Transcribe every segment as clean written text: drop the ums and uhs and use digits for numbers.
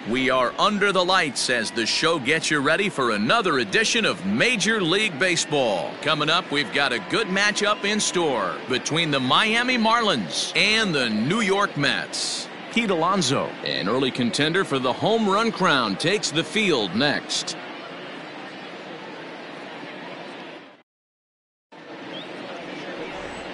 We are under the lights as the show gets you ready for another edition of Major League Baseball. Coming up, we've got a good matchup in store between the Miami Marlins and the New York Mets. Pete Alonso, an early contender for the home run crown, takes the field next.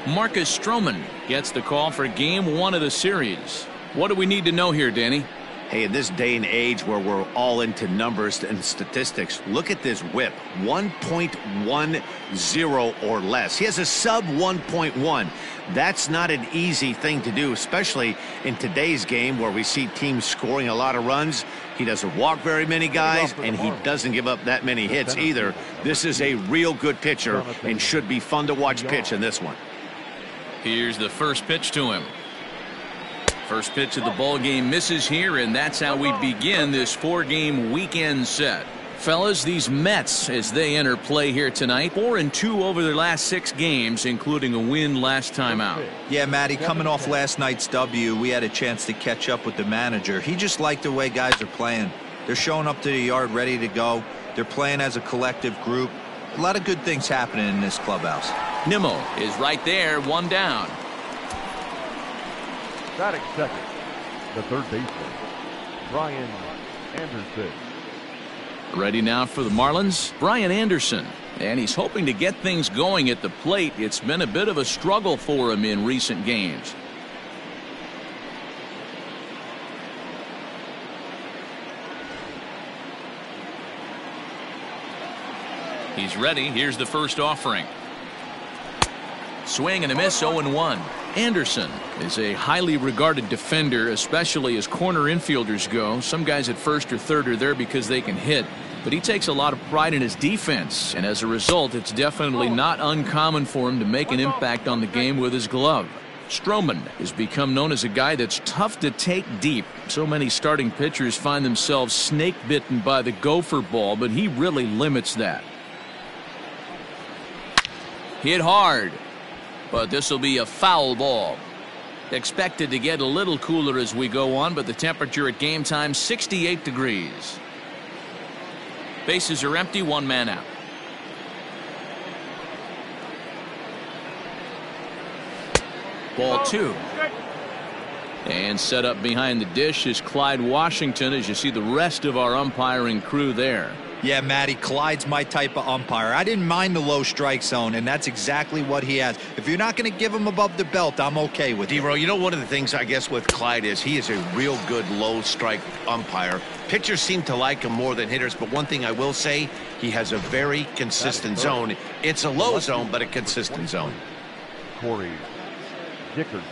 Marcus Stroman gets the call for Game 1 of the series. What do we need to know here, Danny? Hey, in this day and age where we're all into numbers and statistics, look at this whip, 1.10 or less. He has a sub 1.1. That's not an easy thing to do, especially in today's game where we see teams scoring a lot of runs. He doesn't walk very many guys, and he doesn't give up that many hits either. This is a real good pitcher and should be fun to watch pitch in this one. Here's the first pitch to him. First pitch of the ball game misses here, and that's how we begin this 4-game weekend set. Fellas, these Mets, as they enter play here tonight, 4-2 over their last 6 games, including a win last time out. Yeah, Matty, coming off last night's W, we had a chance to catch up with the manager. He just liked the way guys are playing. They're showing up to the yard ready to go. They're playing as a collective group. A lot of good things happening in this clubhouse. Nimmo is right there, 1 down. Batting second, the third baseman, Brian Anderson. Ready now for the Marlins, Brian Anderson. And he's hoping to get things going at the plate. It's been a bit of a struggle for him in recent games. He's ready. Here's the first offering. Swing and a miss, 0-1. Anderson is a highly regarded defender, especially as corner infielders go. Some guys at first or third are there because they can hit, but he takes a lot of pride in his defense, and as a result, it's definitely not uncommon for him to make an impact on the game with his glove. Stroman has become known as a guy that's tough to take deep. So many starting pitchers find themselves snake bitten by the gopher ball, but he really limits that. Hit hard. But this will be a foul ball. Expected to get a little cooler as we go on, but the temperature at game time 68 degrees. Bases are empty, 1 man out. Ball 2. And set up behind the dish is Clyde Washington, as you see the rest of our umpiring crew there. Yeah, Matty, Clyde's my type of umpire. I didn't mind the low strike zone, and that's exactly what he has. If you're not going to give him above the belt, I'm okay with it. D-Row, you know, one of the things I guess with Clyde is he is a real good low strike umpire. Pitchers seem to like him more than hitters, but one thing I will say, he has a very consistent zone. It's a low zone, but a consistent zone. Corey Dickerson.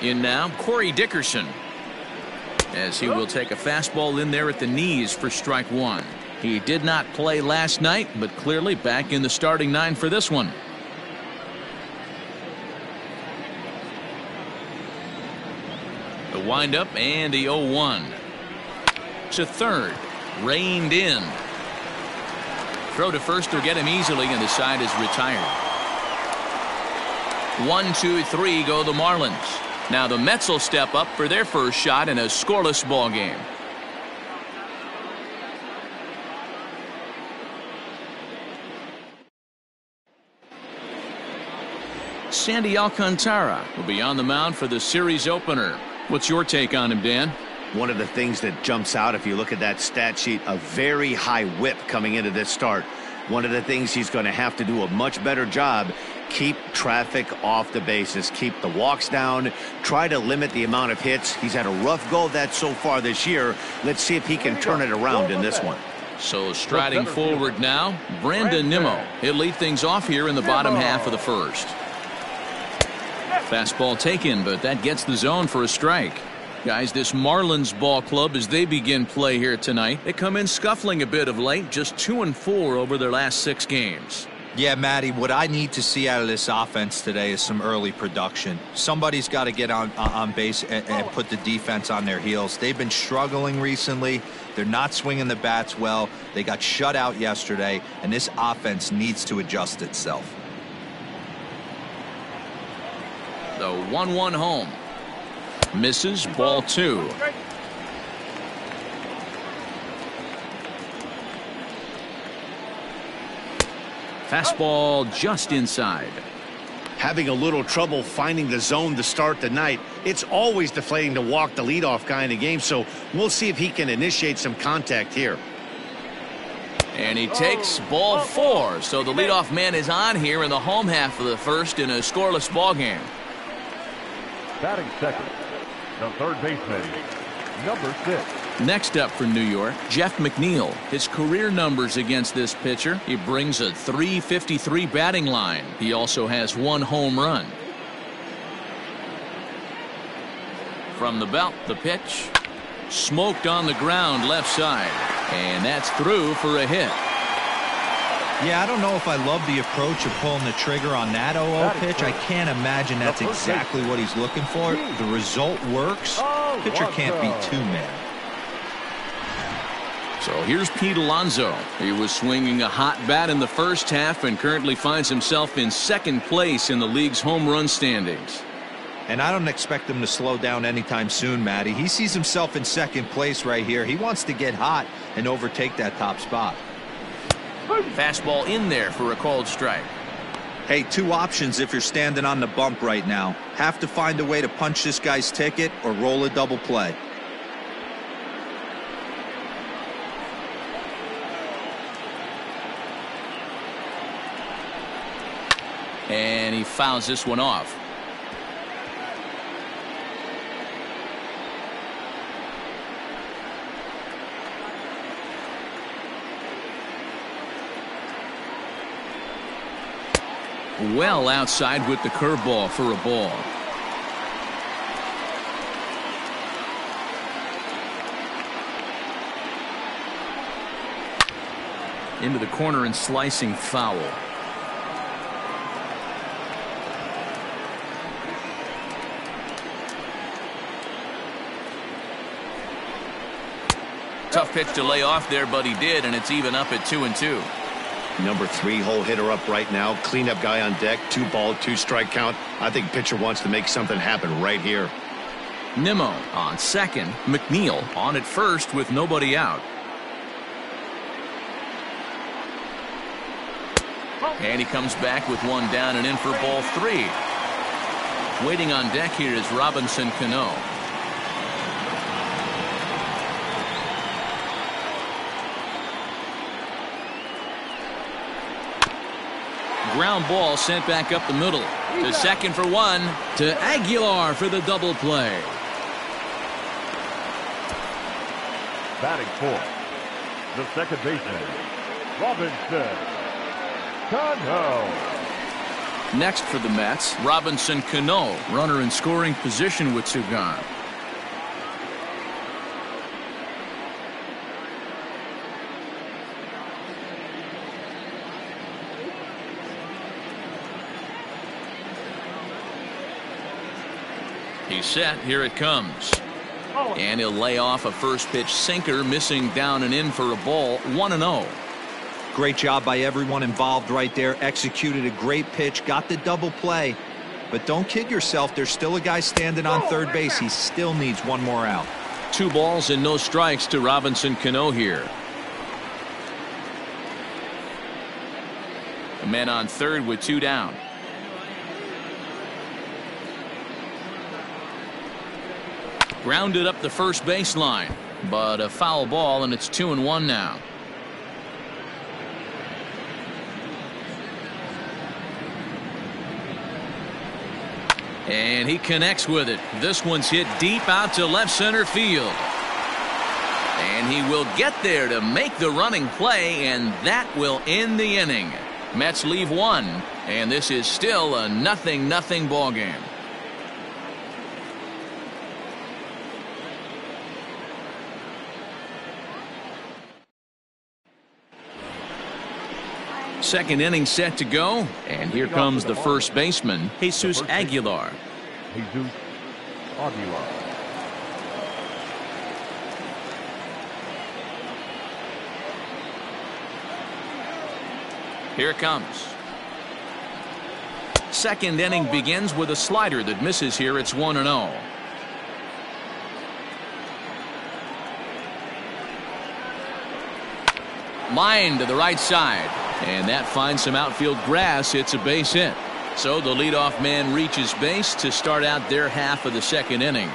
In now, Corey Dickerson, as he will take a fastball in there at the knees for strike 1. He did not play last night, but clearly back in the starting 9 for this one. The windup and the 0-1. To third, reined in. Throw to first will get him easily, and the side is retired. 1, 2, 3 go the Marlins. Now the Mets will step up for their first shot in a scoreless ball game. Sandy Alcantara will be on the mound for the series opener. What's your take on him, Dan? One of the things that jumps out if you look at that stat sheet, a very high whip coming into this start. One of the things he's going to have to do a much better job, keep traffic off the bases, keep the walks down, try to limit the amount of hits. He's had a rough go of that so far this year. Let's see if he can turn it around in this one. So striding forward now, Brandon Nimmo. He'll lead things off here in the bottom half of the first. Fastball taken, but that gets the zone for a strike. Guys, this Marlins ball club, as they begin play here tonight, they come in scuffling a bit of late, just 2-4 over their last 6 games. Yeah, Matty, what I need to see out of this offense today is some early production. Somebody's got to get on base and put the defense on their heels. They've been struggling recently. They're not swinging the bats well. They got shut out yesterday, and this offense needs to adjust itself. The 1-1 home. Misses, ball 2. Fastball just inside. Having a little trouble finding the zone to start the night. It's always deflating to walk the leadoff guy in the game, so we'll see if he can initiate some contact here. And he takes ball 4. So the leadoff man is on here in the home half of the first in a scoreless ball game. Batting second, the third baseman, number 6. Next up for New York, Jeff McNeil. His career numbers against this pitcher: he brings a .353 batting line. He also has 1 home run. From the belt, the pitch. Smoked on the ground left side. And that's through for a hit. Yeah, I don't know if I love the approach of pulling the trigger on that 0-0 pitch. I can't imagine that's exactly what he's looking for. The result works. Pitcher can't be too mad. So here's Pete Alonso. He was swinging a hot bat in the first half and currently finds himself in second place in the league's home run standings. And I don't expect him to slow down anytime soon, Matty. He sees himself in second place right here. He wants to get hot and overtake that top spot. Fastball in there for a called strike. Hey, 2 options if you're standing on the bump right now. Have to find a way to punch this guy's ticket or roll a double play. And he fouls this one off. Well outside with the curveball for a ball. Into the corner and slicing foul. Tough pitch to lay off there, but he did, and it's even up at 2-2. Number 3 hole hitter up right now. Cleanup guy on deck. 2 ball, 2 strike count. I think pitcher wants to make something happen right here. Nimmo on second. McNeil on at first with nobody out. And he comes back with 1 down and in for ball 3. Waiting on deck here is Robinson Cano. Ground ball sent back up the middle. To second for 1. To Aguilar for the double play. Batting 4th, the second baseman, Robinson Cano. Next for the Mets, Robinson Cano, runner in scoring position with 2 gone. He's set. Here it comes. And he'll lay off a first pitch sinker, missing down and in for a ball. 1-0. Great job by everyone involved right there. Executed a great pitch, got the double play. But don't kid yourself, there's still a guy standing on third base. He still needs 1 more out. 2 balls and no strikes to Robinson Cano here. A man on third with 2 down. Grounded up the first baseline, but a foul ball, and it's 2-1 now. And he connects with it. This one's hit deep out to left center field. And he will get there to make the running play, and that will end the inning. Mets leave 1, and this is still a 0-0 ball game. Second inning set to go, and here comes the first baseman, Jesus Aguilar. Jesus Aguilar. Here it comes. second inning begins with a slider that misses here. It's 1-0. Line to the right side, and that finds some outfield grass. It's a base hit. So the leadoff man reaches base to start out their half of the second inning.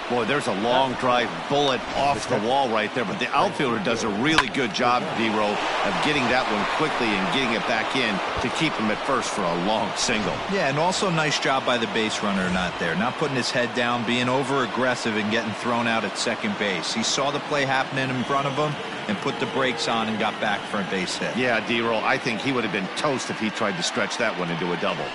Boy, there's a long drive bullet off the wall right there, but the outfielder does a really good job, D-Row, of getting that one quickly and getting it back in to keep him at first for a long single. Yeah, and also nice job by the base runner not there, not putting his head down, being over aggressive and getting thrown out at second base. He saw the play happening in front of him and put the brakes on and got back for a base hit. Yeah, D-Row, I think he would have been toast if he tried to stretch that one into a double.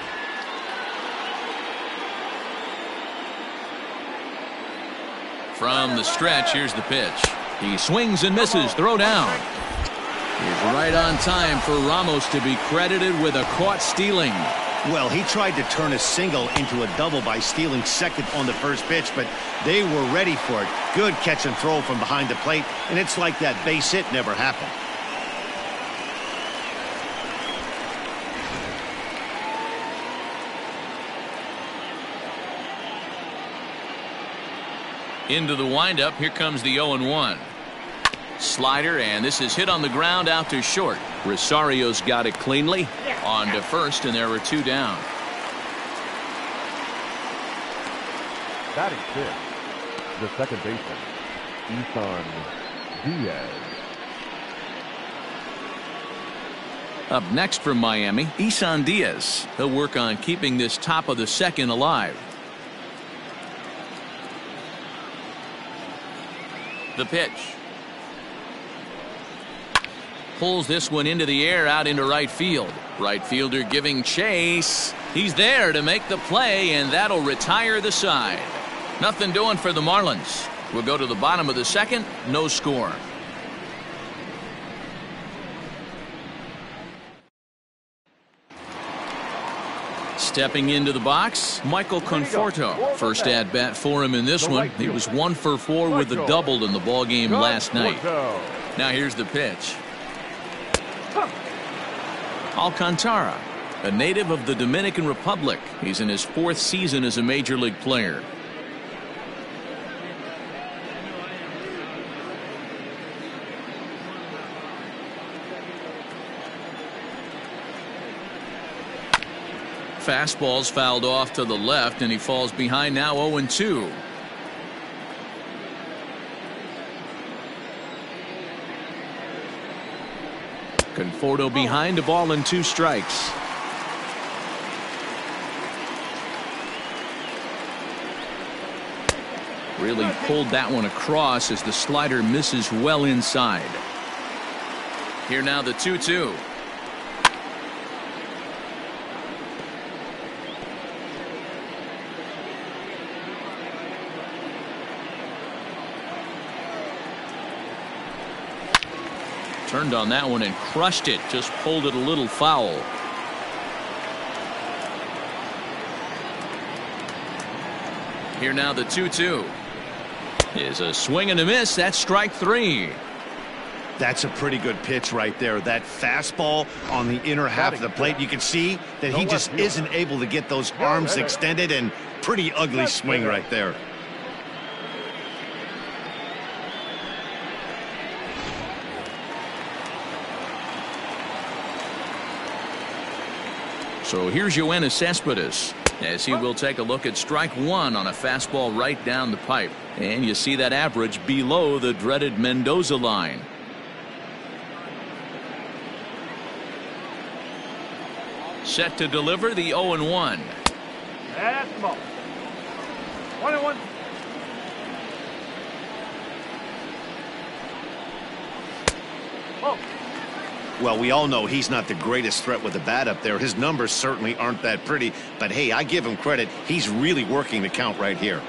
From the stretch, here's the pitch. He swings and misses. Throw down. He's right on time for Ramos to be credited with a caught stealing. Well, he tried to turn a single into a double by stealing second on the first pitch, but they were ready for it. Good catch and throw from behind the plate, and it's like that base hit never happened. Into the windup, here comes the 0-1. Slider, and this is hit on the ground out to short. Rosario's got it cleanly. On to first, and there were two down. Batting fifth, the second baseman, Isan Diaz. Up next from Miami, Isan Diaz. He'll work on keeping this top of the second alive. The pitch. Pulls this one into the air out into right field. Right fielder giving chase. He's there to make the play, and that'll retire the side. Nothing doing for the Marlins. We'll go to the bottom of the second. No score. Stepping into the box, Michael Conforto. First at bat for him in this one. He was 1 for 4 with a double in the ball game last night. Now here's the pitch. Alcantara, a native of the Dominican Republic. He's in his 4th season as a major league player. Fastball's fouled off to the left, and he falls behind now 0-2. Conforto behind, a ball and 2 strikes. Really pulled that one across as the slider misses well inside. Here now the 2-2. Turned on that one and crushed it. Just pulled it a little foul. Here now the 2-2 is a swing and a miss. That's strike 3. That's a pretty good pitch right there. That fastball on the inner half of the plate. You can see that he just isn't able to get those arms extended, and pretty ugly swing right there. So here's Yoenis Cespedes as he will take a look at strike 1 on a fastball right down the pipe. And you see that average below the dreaded Mendoza line. Set to deliver the 0-1. That's ball. 1-1. Well, we all know he's not the greatest threat with the bat up there. His numbers certainly aren't that pretty, but hey, I give him credit. He's really working the count right here.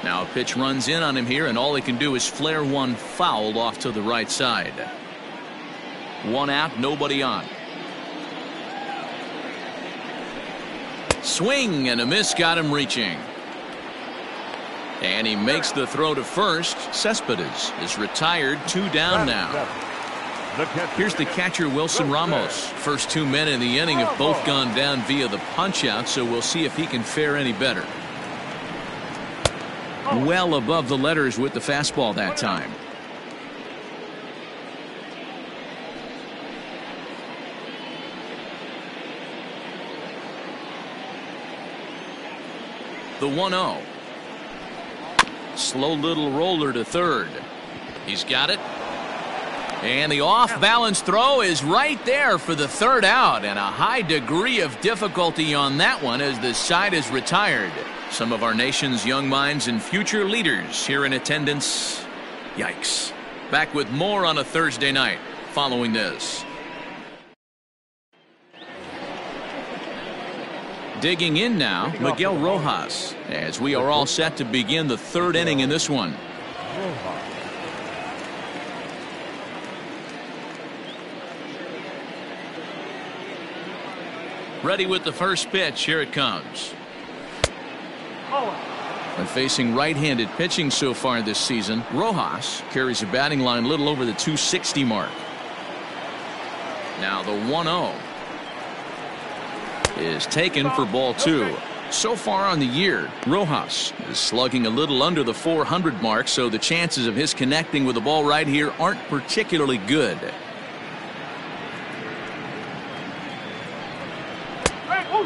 Now a pitch runs in on him here, and all he can do is flare one foul off to the right side. 1 out, nobody on. Swing and a miss got him reaching. And he makes the throw to first. Cespedes is retired, 2 down now. The catcher. Here's the catcher, Wilson Ramos. First 2 men in the inning have both gone down via the punch-out, so we'll see if he can fare any better. Well above the letters with the fastball that time. The 1-0. Slow little roller to third. He's got it. And the off-balance throw is right there for the third out, and a high degree of difficulty on that one as the side is retired. Some of our nation's young minds and future leaders here in attendance. Yikes. Back with more on a Thursday night following this. Digging in now, Miguel Rojas, as we are all set to begin the third inning in this one. Ready with the first pitch. Here it comes. And facing right-handed pitching so far this season, Rojas carries a batting line a little over the 260 mark. Now the 1-0 is taken for ball 2. So far on the year, Rojas is slugging a little under the 400 mark, so the chances of his connecting with the ball right here aren't particularly good.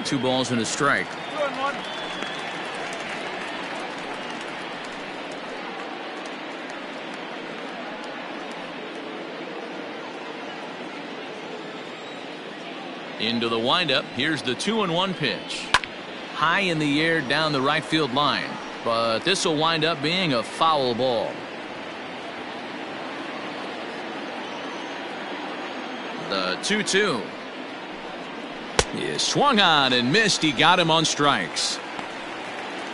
Two balls and a strike. Into the windup. Here's the 2-1 pitch. High in the air down the right field line, but this will wind up being a foul ball. The 2-2 is swung on and missed. He got him on strikes.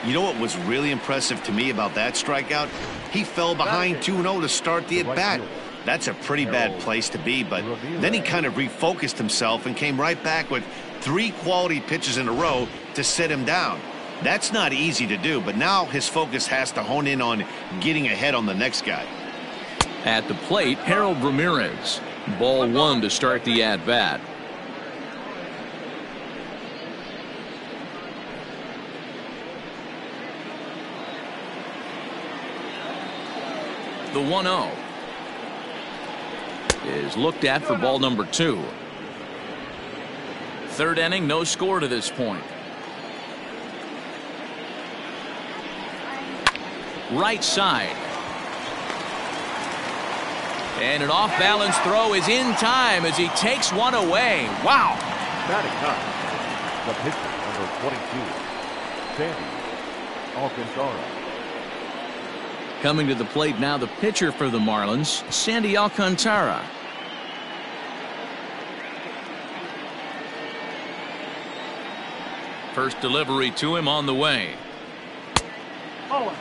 You know what was really impressive to me about that strikeout? He fell behind 2-0 to start the at-bat. That's a pretty bad place to be, but then he kind of refocused himself and came right back with 3 quality pitches in a row to sit him down. That's not easy to do, but now his focus has to hone in on getting ahead on the next guy. At the plate, Harold Ramirez. Ball 1 to start the at-bat. The 1-0 is looked at for ball number 2. Third inning, no score to this point. Right side. And an off-balance throw is in time as he takes one away. Wow. Batting ninth, the pitcher, number 22, Sandy Alcantara. Coming to the plate now, the pitcher for the Marlins, Sandy Alcantara. First delivery to him on the way. 1-0.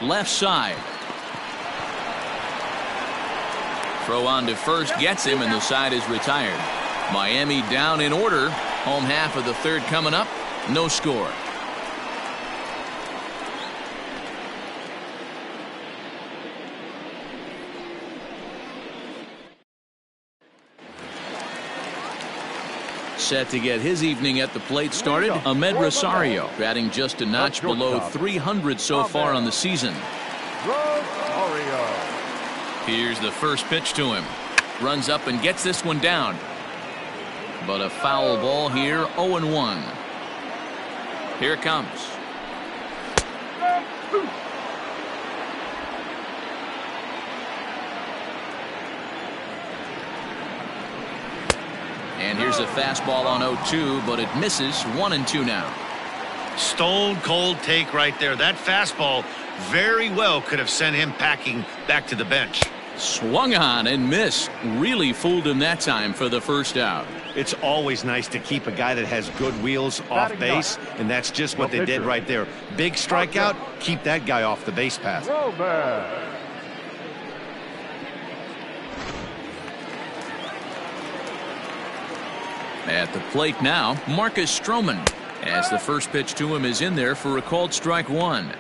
Left side. Throw on to first gets him, and the side is retired. Miami down in order. Home half of the third coming up. No score. Set to get his evening at the plate started, Ahmed Rosario, batting just a notch below 300 so far on the season. Rosario. Here's the first pitch to him. Runs up and gets this one down. But a foul ball here, 0-1. Here it comes. And here's a fastball on 0-2, but it misses. 1-2 now. Stone cold take right there. That fastball very well could have sent him packing back to the bench. Swung on and missed. Really fooled him that time for the first out. It's always nice to keep a guy that has good wheels off base, and that's just what they did right there. Big strikeout, keep that guy off the base path. At the plate now, Marcus Stroman. as the first pitch to him is in there for a called strike one.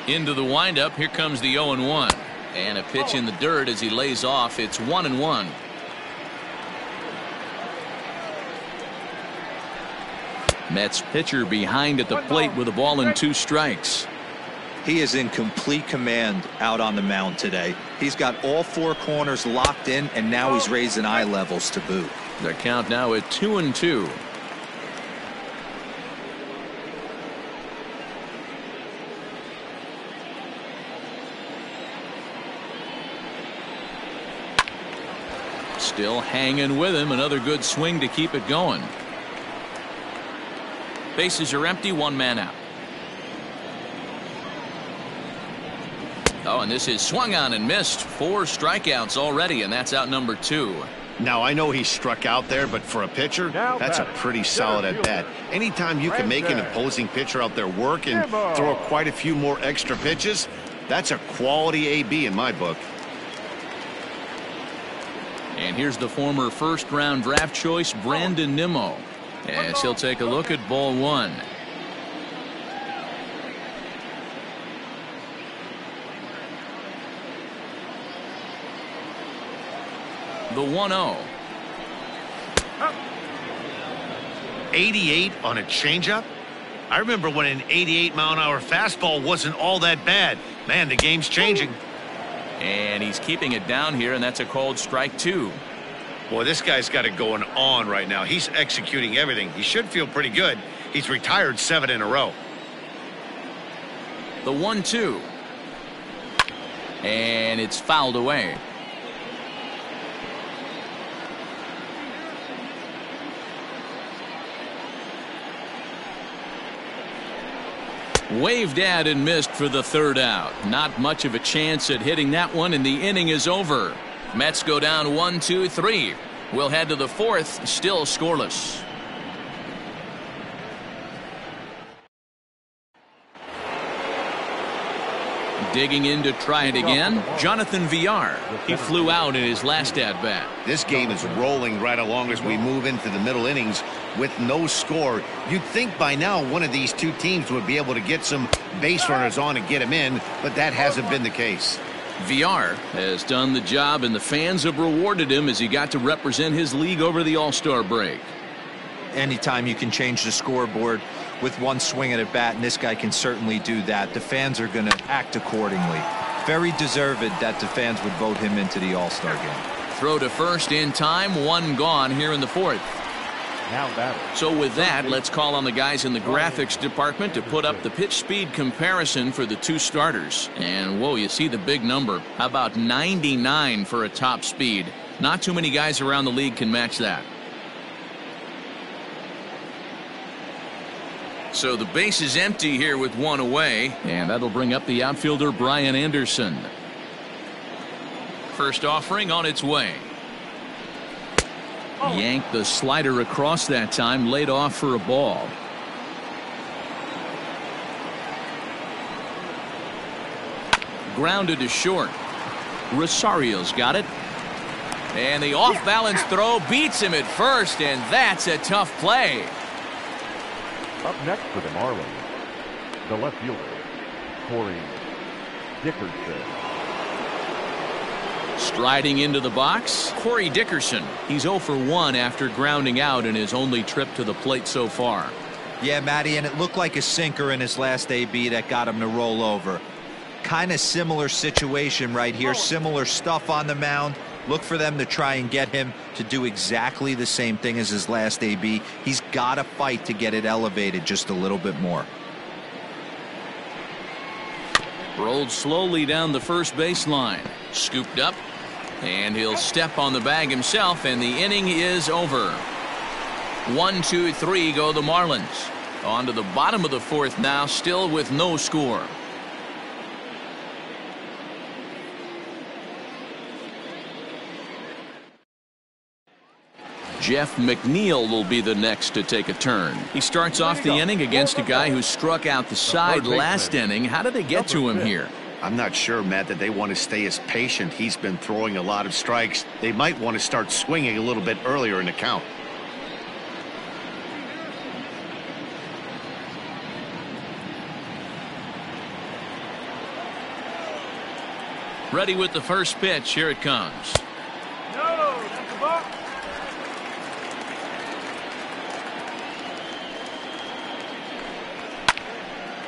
Into the windup. Here comes the 0-1. And a pitch in the dirt as he lays off. It's 1-1. Mets pitcher behind at the plate with a ball and 2 strikes. He is in complete command out on the mound today. He's got all 4 corners locked in, and now he's raising eye levels to boot. The count now at 2-2. Still hanging with him. Another good swing to keep it going. Bases are empty. 1 man out. Oh, and this is swung on and missed. 4 strikeouts already, and that's out number 2. Now, I know he struck out there, but for a pitcher, that's a pretty solid at bat. Anytime you can make an opposing pitcher out there work and throw quite a few more extra pitches, that's a quality AB in my book. And here's the former first-round draft choice, Brandon Nimmo, as he'll take a look at ball 1. The 1-0. 88 on a changeup? I remember when an 88-mile-an-hour fastball wasn't all that bad. Man, the game's changing. And he's keeping it down here, and that's a called strike 2. Boy, this guy's got it going on right now. He's executing everything. He should feel pretty good. He's retired 7 in a row. The 1-2. And it's fouled away. Waved at and missed for the 3rd out. Not much of a chance at hitting that one, and the inning is over. Mets go down 1-2-3. We'll head to the 4th, still scoreless. Digging in to try it again, Jonathan Villar. He flew out in his last at-bat. This game is rolling right along as we move into the middle innings with no score. You'd think by now one of these 2 teams would be able to get some base runners on and get him in, but that hasn't been the case. Villar has done the job, and the fans have rewarded him as he got to represent his league over the All-Star break. Anytime you can change the scoreboard with 1 swing at a bat, and this guy can certainly do that, the fans are going to act accordingly. Very deserved that the fans would vote him into the All-Star game. Throw to first in time, 1 gone here in the 4th. So with that, let's call on the guys in the graphics department to put up the pitch speed comparison for the 2 starters. And whoa, you see the big number. How about 99 for a top speed? Not too many guys around the league can match that. So the base is empty here with 1 away, and that'll bring up the outfielder Brian Anderson. First offering on its way. Yanked the slider across that time, laid off for a ball. Grounded to short. Rosario's got it. And the off-balance throw beats him at first, and that's a tough play. Up next for the Marlins, the left fielder, Corey Dickerson. Striding into the box, Corey Dickerson. He's 0 for 1 after grounding out in his only trip to the plate so far. Yeah, Matty, and it looked like a sinker in his last AB that got him to roll over. Kind of similar situation right here, similar stuff on the mound. Look for them to try and get him to do exactly the same thing as his last AB. He's got to fight to get it elevated just a little bit more. Rolled slowly down the first baseline. Scooped up, and he'll step on the bag himself, and the inning is over. 1-2-3 go the Marlins. On to the bottom of the 4th now, still with no score. Jeff McNeil will be the next to take a turn. He starts off the inning against a guy who struck out the side last inning. How did they get to him here? I'm not sure, Matt, that they want to stay as patient. He's been throwing a lot of strikes. They might want to start swinging a little bit earlier in the count. Ready with the first pitch. Here it comes. No, that's a ball.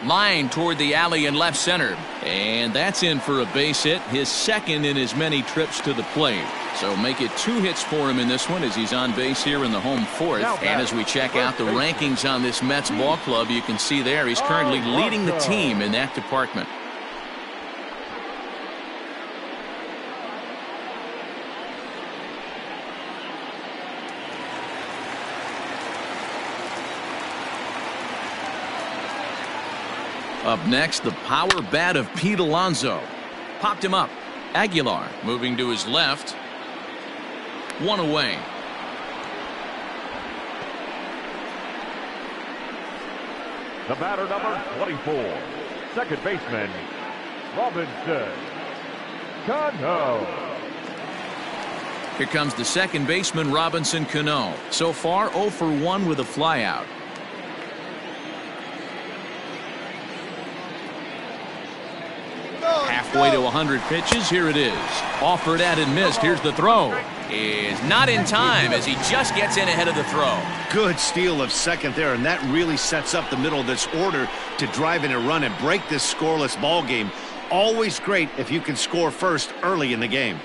Line toward the alley in left center. And that's in for a base hit, his second in as many trips to the plate. So make it 2 hits for him in this one as he's on base here in the home fourth. And as we check out the rankings on this Mets ball club, you can see there he's currently leading the team in that department. Up next, the power bat of Pete Alonso. Popped him up. Aguilar moving to his left. 1 away. The batter, number 24, second baseman, Robinson Cano. Here comes the second baseman, Robinson Cano. So far, 0 for 1 with a flyout. Halfway to 100 pitches. Here it is. Offered at and missed. Here's the throw. Is not in time as he just gets in ahead of the throw. Good steal of second there, and that really sets up the middle of this order to drive in a run and break this scoreless ball game. Always great if you can score first early in the game.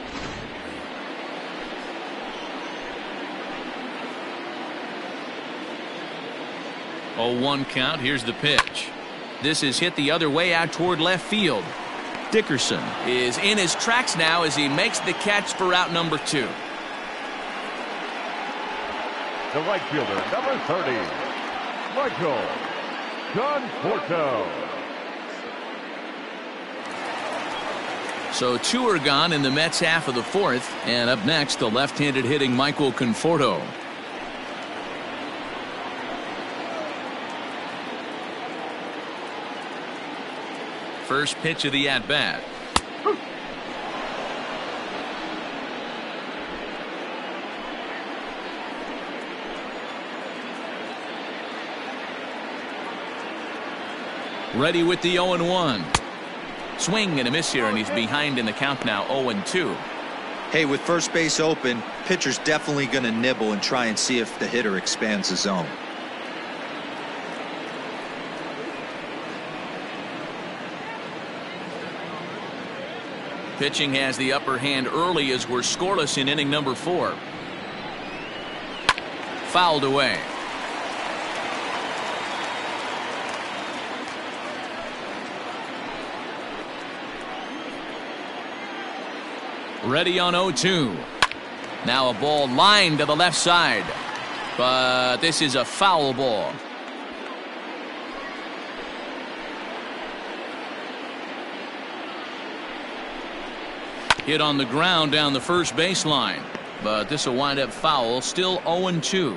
Oh, 1 count. Here's the pitch. This is hit the other way out toward left field. Dickerson is in his tracks now as he makes the catch for out number 2. The right fielder, number 30, Michael Conforto. So 2 are gone in the Mets half of the fourth. And up next, the left-handed hitting Michael Conforto. First pitch of the at-bat. Ready with the 0-1. Swing and a miss here, and he's behind in the count now, 0-2. Hey, with first base open, pitcher's definitely going to nibble and try and see if the hitter expands the zone. Pitching has the upper hand early as we're scoreless in inning number 4. Fouled away. Ready on 0-2. Now a ball lined to the left side. But this is a foul ball. Hit on the ground down the first baseline. But this will wind up foul. Still 0-2.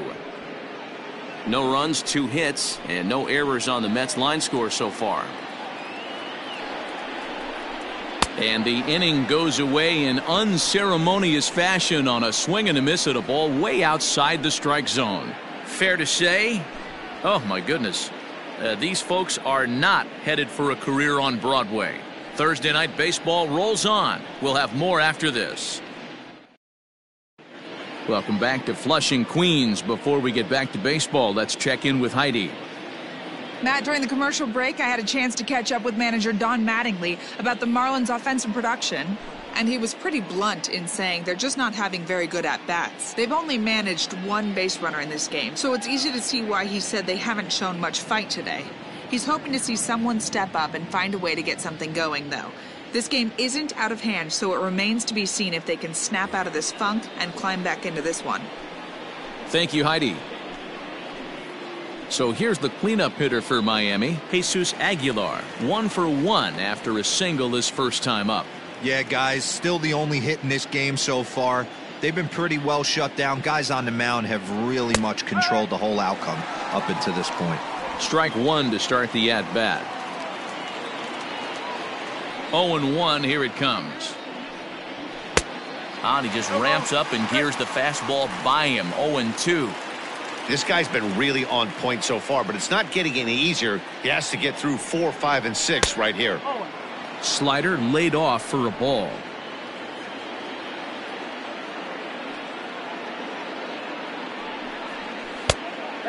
No runs, 2 hits, and no errors on the Mets line score so far. And the inning goes away in unceremonious fashion on a swing and a miss at a ball way outside the strike zone. Fair to say? Oh, my goodness. These folks are not headed for a career on Broadway. Thursday Night Baseball rolls on. We'll have more after this. Welcome back to Flushing, Queens. Before we get back to baseball, let's check in with Heidi. Matt, during the commercial break, I had a chance to catch up with manager Don Mattingly about the Marlins' offensive production. And he was pretty blunt in saying they're just not having very good at-bats. They've only managed 1 base runner in this game, so it's easy to see why he said they haven't shown much fight today. He's hoping to see someone step up and find a way to get something going, though. This game isn't out of hand, so it remains to be seen if they can snap out of this funk and climb back into this one. Thank you, Heidi. So here's the cleanup hitter for Miami, Jesus Aguilar. 1 for 1 after a single his first time up. Yeah, guys, still the only hit in this game so far. They've been pretty well shut down. Guys on the mound have really much controlled the whole outcome up until this point. Strike 1 to start the at-bat. 0-1, here it comes. And he just ramps up and gears the fastball by him. 0-2. This guy's been really on point so far, but it's not getting any easier. He has to get through 4, 5, and 6 right here. Slider laid off for a ball.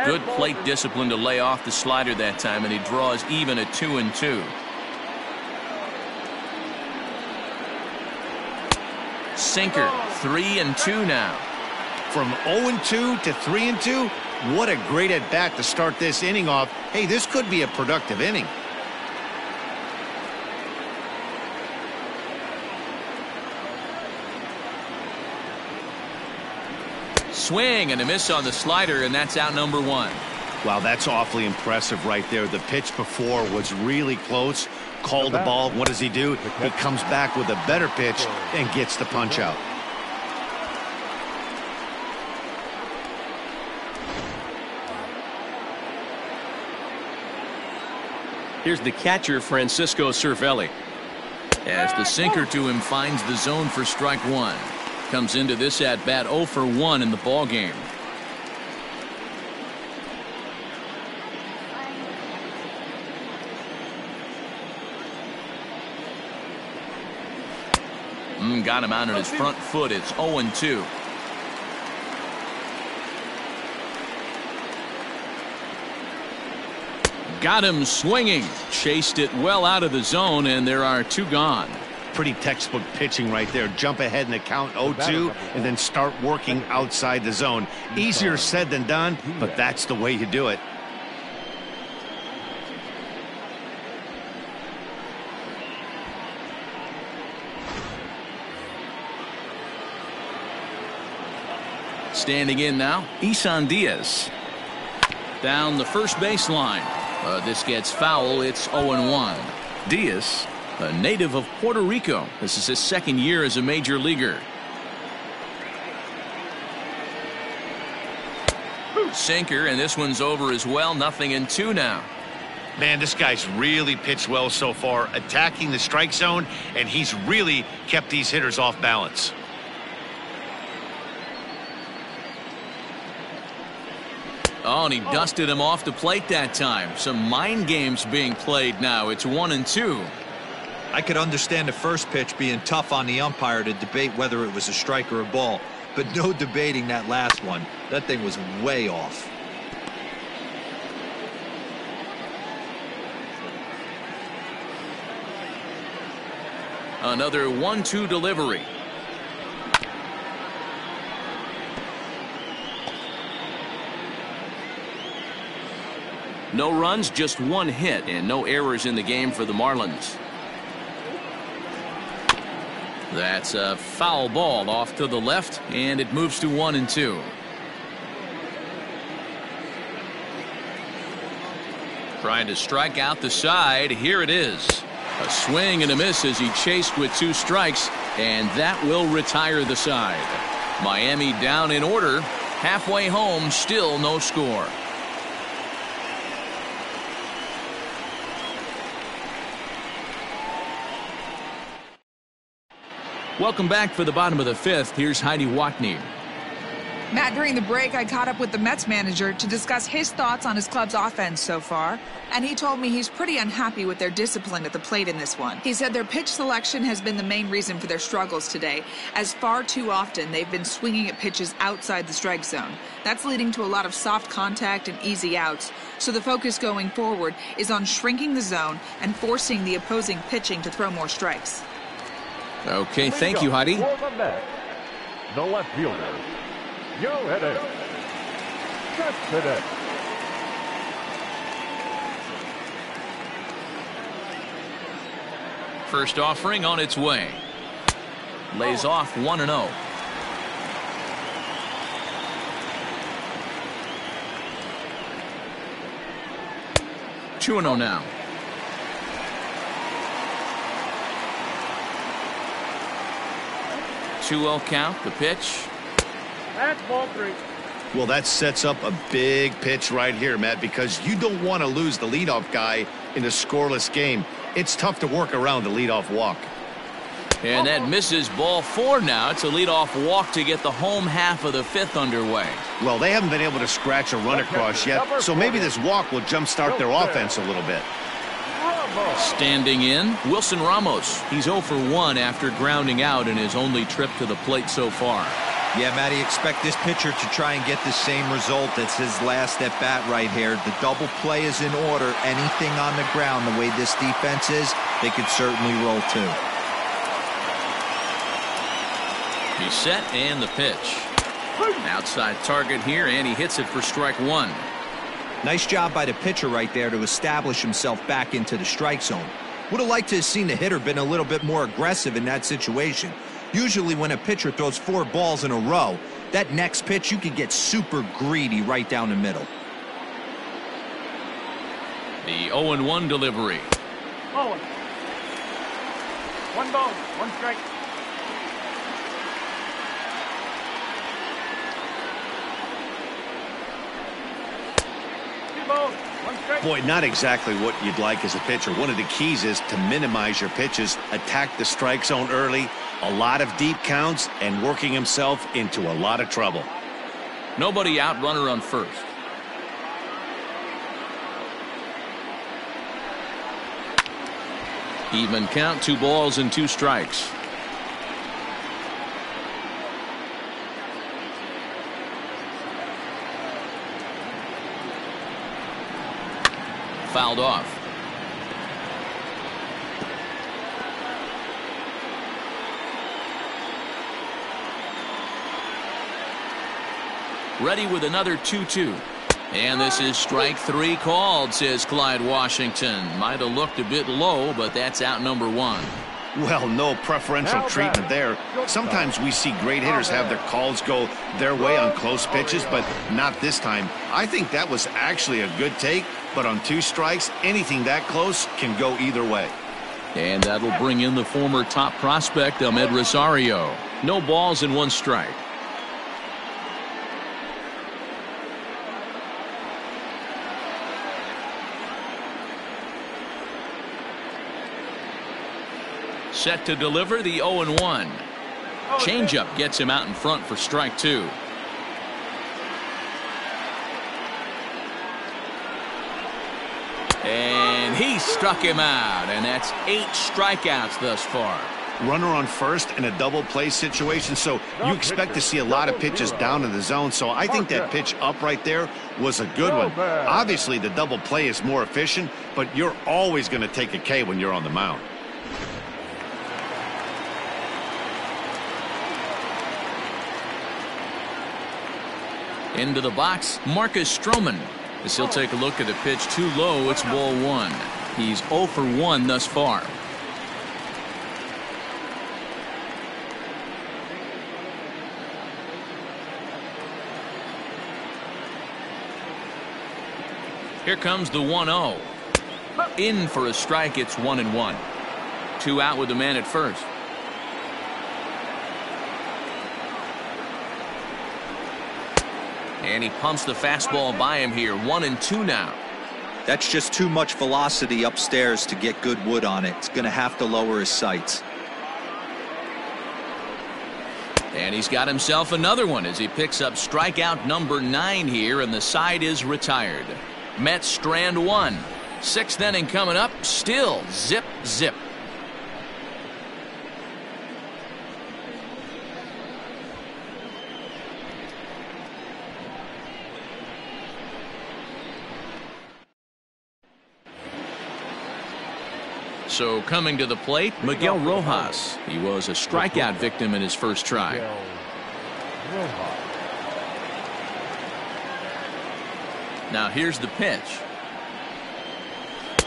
Good plate discipline to lay off the slider that time, and he draws even at 2-2. Sinker, 3-2 now. From 0-2 to 3-2, what a great at bat to start this inning off. Hey, this could be a productive inning. Swing and a miss on the slider, and that's out number 1. Wow, that's awfully impressive right there. The pitch before was really close. Called the ball. What does he do? He comes back with a better pitch and gets the punch out. Here's the catcher, Francisco Cervelli. As the sinker to him finds the zone for strike 1. Comes into this at bat 0 for 1 in the ball game. Got him out on his front foot. It's 0-2. Got him swinging. Chased it well out of the zone, and there are 2 gone. Pretty textbook pitching right there. Jump ahead in the count 0-2 and then start working outside the zone. Easier said than done, but that's the way you do it. Standing in now, Isan Diaz. Down the first baseline. This gets foul. It's 0-1. Diaz, a native of Puerto Rico. This is his second year as a major leaguer. Sinker, and this one's over as well. 0-2 now. Man, this guy's really pitched well so far, attacking the strike zone, and he's really kept these hitters off balance. Oh, and he dusted him off the plate that time. Some mind games being played now. It's 1-2. I could understand the first pitch being tough on the umpire to debate whether it was a strike or a ball, but no debating that last one. That thing was way off. Another 1-2 delivery. No runs, just 1 hit, and no errors in the game for the Marlins. That's a foul ball off to the left, and it moves to 1-2. Trying to strike out the side. Here it is. A swing and a miss as he chased with 2 strikes, and that will retire the side. Miami down in order. Halfway home, still no score. Welcome back for the bottom of the 5th. Here's Heidi Watney. Matt, during the break, I caught up with the Mets manager to discuss his thoughts on his club's offense so far, and he told me he's pretty unhappy with their discipline at the plate in this one. He said their pitch selection has been the main reason for their struggles today, as far too often they've been swinging at pitches outside the strike zone. That's leading to a lot of soft contact and easy outs, so the focus going forward is on shrinking the zone and forcing the opposing pitching to throw more strikes. Okay, thank you, Heidi. For the Mets, the left fielder, Joe Hedges. First offering on its way. Lays off 1-0. Two 2-0 now. Two-0 count. The pitch. That's ball 3. Well, that sets up a big pitch right here, Matt, because you don't want to lose the leadoff guy in a scoreless game. It's tough to work around the leadoff walk. And that misses. Ball 4 now. It's a leadoff walk to get the home half of the 5th underway. Well, they haven't been able to scratch a run across yet, so maybe this walk will jumpstart their offense a little bit. Standing in, Wilson Ramos. He's 0 for 1 after grounding out in his only trip to the plate so far. Yeah, Matty, expect this pitcher to try and get the same result as his last at bat right here. The double play is in order. Anything on the ground, the way this defense is, they could certainly roll too. He's set and the pitch. Outside target here, and he hits it for strike 1. Nice job by the pitcher right there to establish himself back into the strike zone. Would have liked to have seen the hitter been a little bit more aggressive in that situation. Usually when a pitcher throws 4 balls in a row, that next pitch you could get super greedy right down the middle. The 0-1 delivery. 1 ball, 1 strike. Boy, not exactly what you'd like as a pitcher. One of the keys is to minimize your pitches, attack the strike zone early, a lot of deep counts, and working himself into a lot of trouble. Nobody out, runner on first. Even count, 2 balls and 2 strikes. Fouled off. Ready with another 2-2. And this is strike 3 called, says Clyde Washington. Might have looked a bit low, but that's out number 1. Well, no preferential treatment there. Sometimes we see great hitters have their calls go their way on close pitches, but not this time. I think that was actually a good take, but on 2 strikes, anything that close can go either way. And that'll bring in the former top prospect, Ahmed Rosario. No balls and 1 strike. Set to deliver the 0-1. Changeup gets him out in front for strike 2. And he struck him out, and that's 8 strikeouts thus far. Runner on first in a double play situation, so you expect to see a lot of pitches down in the zone. So I think that pitch up right there was a good one. Obviously, the double play is more efficient, but you're always going to take a K when you're on the mound. Into the box, Marcus Stroman. As he'll take a look at the pitch too low, it's ball 1. He's 0 for 1 thus far. Here comes the 1-0. In for a strike, it's 1-1. 2 out with the man at first. And he pumps the fastball by him here. 1-2 now. That's just too much velocity upstairs to get good wood on it. It's going to have to lower his sights. And he's got himself another one as he picks up strikeout number 9 here, and the side is retired. Mets strand 1. 6th inning coming up. Still zip, zip. So coming to the plate, Miguel Rojas. He was a strikeout victim in his first try. Now here's the pitch.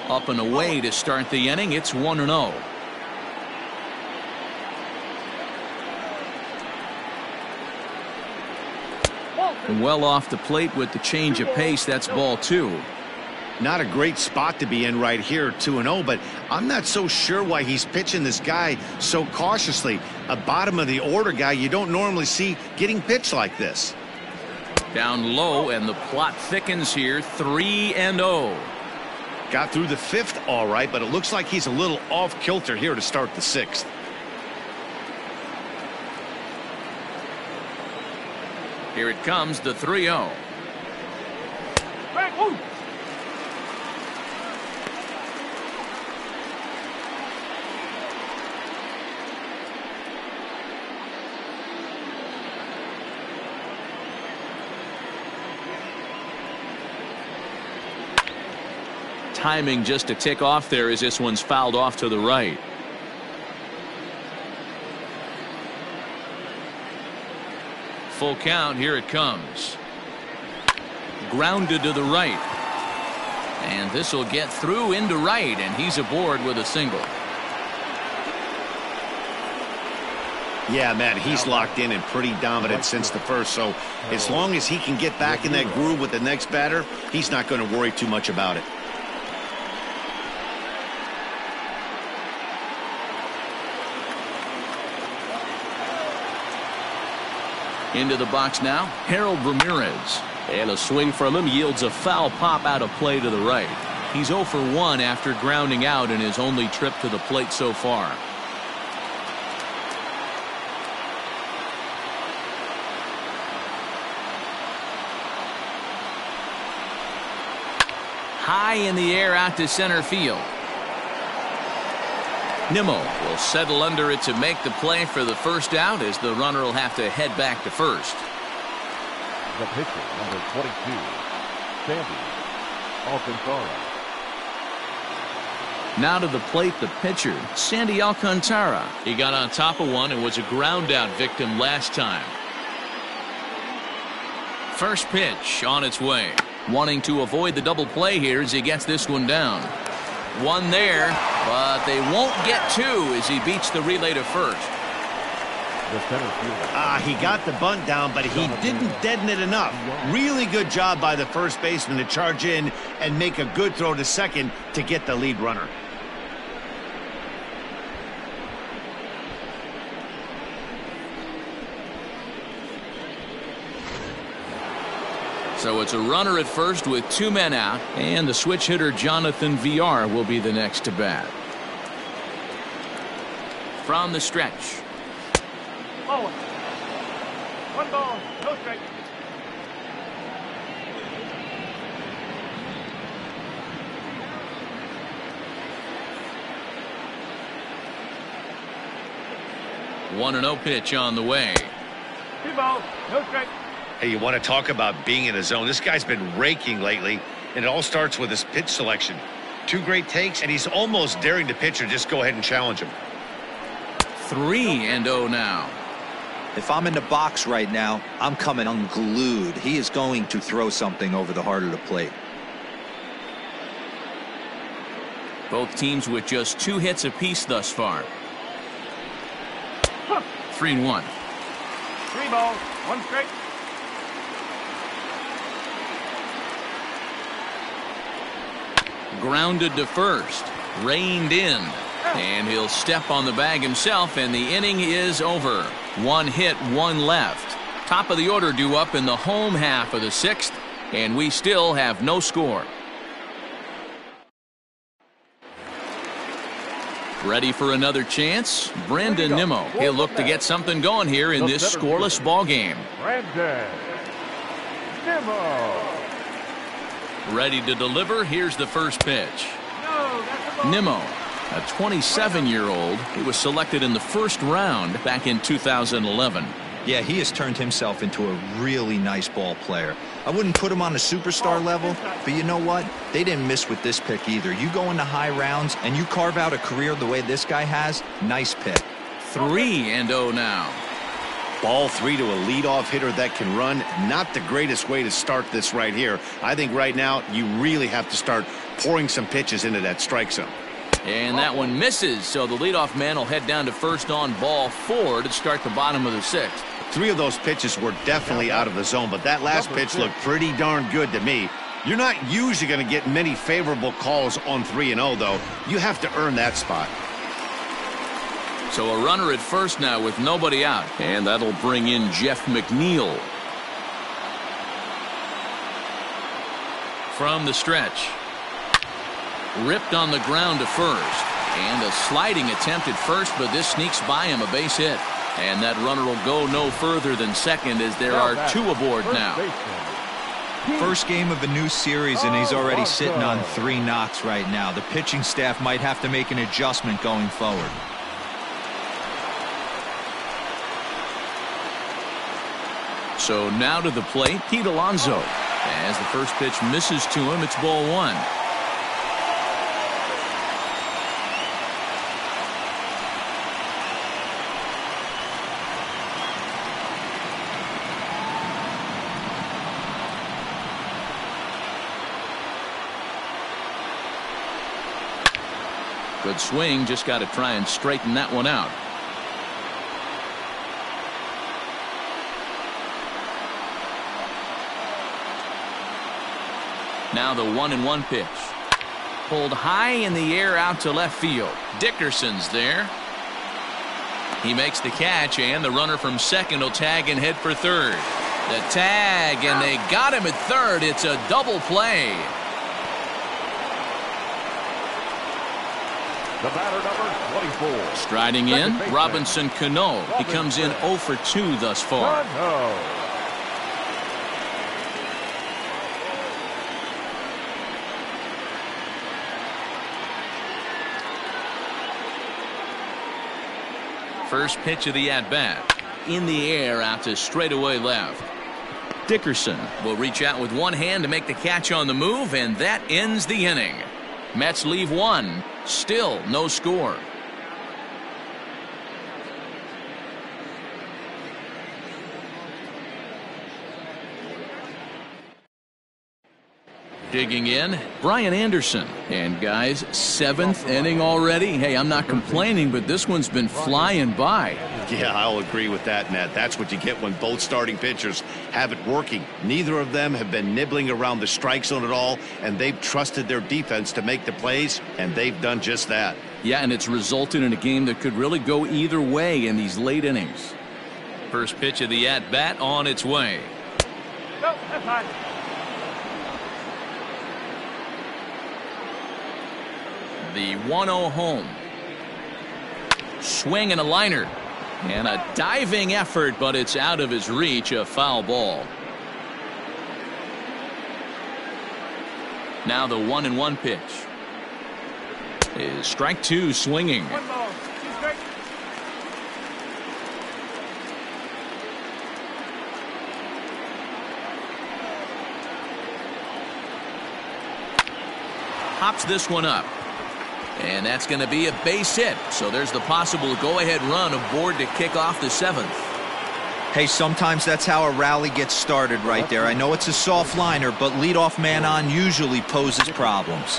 Up and away to start the inning. It's 1-0. Well off the plate with the change of pace. That's ball 2. Not a great spot to be in right here, 2-0, but I'm not so sure why he's pitching this guy so cautiously. A bottom of the order guy you don't normally see getting pitched like this. Down low, and the plot thickens here. 3-0. Got through the 5th all right, but it looks like he's a little off kilter here to start the 6th. Here it comes, the 3-0. Timing just to tick off there as this one's fouled off to the right. Full count, here it comes. Grounded to the right. And this will get through into right, and he's aboard with a single. Yeah, Matt, he's locked in and pretty dominant since the 1st, so as long as he can get back in that groove with the next batter, he's not going to worry too much about it. Into the box now, Harold Ramirez. And a swing from him yields a foul pop out of play to the right. He's 0 for 1 after grounding out in his only trip to the plate so far. High in the air out to center field. Nimmo will settle under it to make the play for the first out, as the runner will have to head back to first. The pitcher, number 22, Sandy Alcantara. Now to the plate, the pitcher, Sandy Alcantara. He got on top of one and was a ground out victim last time. First pitch on its way. Wanting to avoid the double play here as he gets this one down. One there, but they won't get two as he beats the relay to first. He got the bunt down, but he didn't deaden it enough. Really good job by the first baseman to charge in and make a good throw to second to get the lead runner. So it's a runner at first with 2 men out, and the switch hitter Jonathan VR will be the next to bat. From the stretch. Oh, 1 ball, no strike. One and 0 pitch on the way. 2 balls, no strike. Hey, you want to talk about being in a zone? This guy's been raking lately, and it all starts with his pitch selection. 2 great takes, and he's almost daring the pitcher just go ahead and challenge him. 3-0 now. If I'm in the box right now, I'm coming unglued. He is going to throw something over the heart of the plate. Both teams with just 2 hits apiece thus far. 3-1. 3 balls, 1 strike. Grounded to first, reined in, and he'll step on the bag himself, and the inning is over. 1 hit, 1 left. Top of the order due up in the home half of the 6th, and we still have no score. Ready for another chance? Brandon Nimmo. He'll look to get something going here in this scoreless ball game. Brandon Nimmo. Ready to deliver. Here's the first pitch. Nimmo, a 27-year-old. He was selected in the 1st round back in 2011. Yeah, he has turned himself into a really nice ball player. I wouldn't put him on a superstar level, but you know what? They didn't miss with this pick either. You go into high rounds and you carve out a career the way this guy has, nice pick. 3-0 now. Ball 3 to a leadoff hitter that can run. Not the greatest way to start this right here. I think right now you really have to start pouring some pitches into that strike zone. And that one misses, so the leadoff man will head down to first on ball 4 to start the bottom of the 6th. 3 of those pitches were definitely out of the zone, but that last pitch looked pretty darn good to me. You're not usually going to get many favorable calls on 3-0, though. You have to earn that spot. So a runner at first now with nobody out, and that'll bring in Jeff McNeil. From the stretch. Ripped on the ground to first. And a sliding attempt at first, but this sneaks by him, a base hit. And that runner will go no further than second as there are two aboard now. First game of a new series, and he's already sitting on 3 knocks right now. The pitching staff might have to make an adjustment going forward. So now to the plate, Pete Alonso. As the first pitch misses to him, it's ball 1. Good swing, just got to try and straighten that one out. Now the 1-1 pitch. Pulled high in the air out to left field. Dickerson's there. He makes the catch, and the runner from second will tag and head for third. The tag, and they got him at third. It's a double play. The batter, number 24. Striding in, Robinson Cano. He comes in 0 for 2 thus far. First pitch of the at-bat. In the air out to straightaway left. Dickerson will reach out with one hand to make the catch on the move, and that ends the inning. Mets leave 1. Still no score. Digging in, Brian Anderson. And guys, 7th inning already. Hey, I'm not complaining, but this one's been flying by. Yeah, I'll agree with that, Matt. That's what you get when both starting pitchers have it working. Neither of them have been nibbling around the strike zone at all, and they've trusted their defense to make the plays, and they've done just that. Yeah, and it's resulted in a game that could really go either way in these late innings. First pitch of the at-bat on its way. No, that's fine. The 1-0 home. Swing and a liner. And a diving effort, but it's out of his reach, a foul ball. Now the 1-1 pitch. Is strike 2 swinging. One ball. Two strikes. Hops this one up. And that's going to be a base hit. So there's the possible go-ahead run aboard to kick off the 7th. Hey, sometimes that's how a rally gets started right there. I know it's a soft liner, but leadoff man on usually poses problems.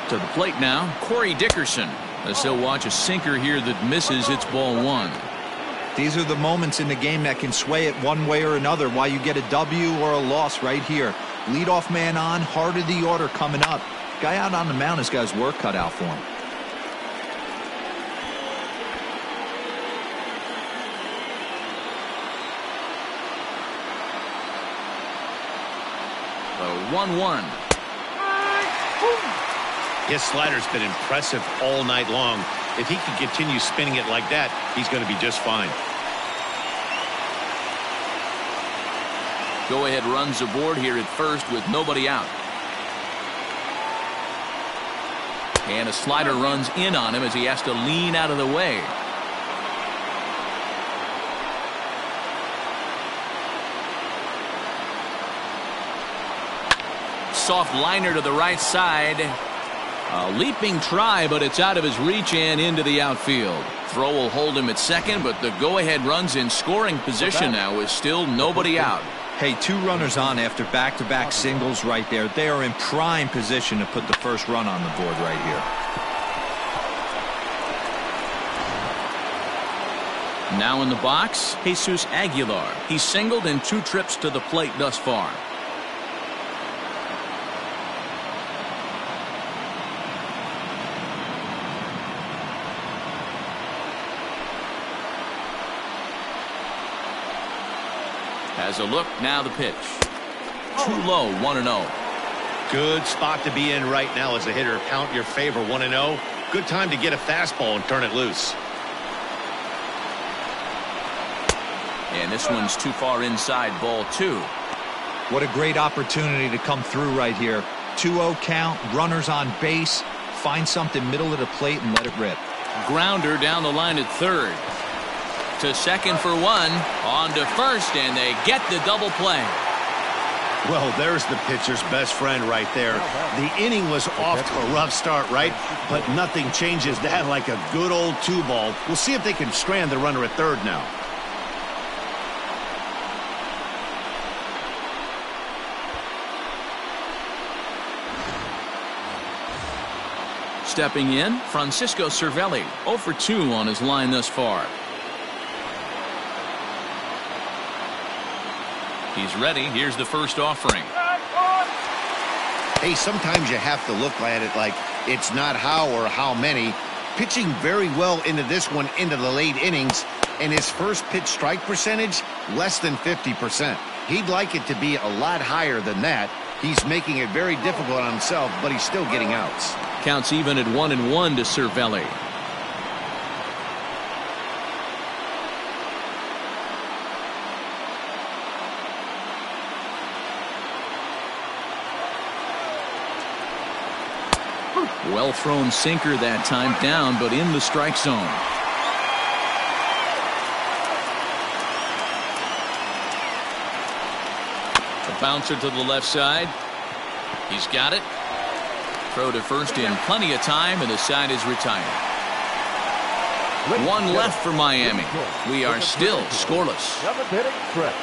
To the plate now, Corey Dickerson. As he'll watch a sinker here that misses, it's ball 1. These are the moments in the game that can sway it one way or another, why you get a W or a loss right here. Leadoff man on, heart of the order coming up. Guy out on the mound has got his work cut out for him. The 1-1. His slider's been impressive all night long. If he can continue spinning it like that, he's going to be just fine. Go-ahead runs aboard here at first with nobody out. And a slider runs in on him as he has to lean out of the way. Soft liner to the right side. A leaping try, but it's out of his reach and into the outfield. Throw will hold him at second, but the go-ahead runs in scoring position now with still nobody out. Hey, 2 runners on after back-to-back singles right there. They are in prime position to put the first run on the board right here. Now in the box, Jesus Aguilar. He's singled in 2 trips to the plate thus far. Has a look, now the pitch. Too low, 1-0. Good spot to be in right now as a hitter. Count your favor, 1-0. Good time to get a fastball and turn it loose. And this one's too far inside, ball 2. What a great opportunity to come through right here. 2-0 count, runners on base. Find something middle of the plate and let it rip. Grounder down the line at third. To second for 1. On to first, and they get the double play. Well, there's the pitcher's best friend right there. The inning was off to a rough start, right? But nothing changes that like a good old 2-ball. We'll see if they can strand the runner at third now. Stepping in, Francisco Cervelli, 0 for 2 on his line thus far. He's ready. Here's the first offering. Hey, sometimes you have to look at it like it's not how or how many. Pitching very well into this one into the late innings, and his first pitch strike percentage less than 50%. He'd like it to be a lot higher than that. He's making it very difficult on himself, but he's still getting outs. Counts even at 1-1 to Cervelli. Well thrown sinker that time, down but in the strike zone. A bouncer to the left side. He's got it. Throw to first in plenty of time, and the side is retired. 1 left for Miami. We are still scoreless. 7th inning stretch.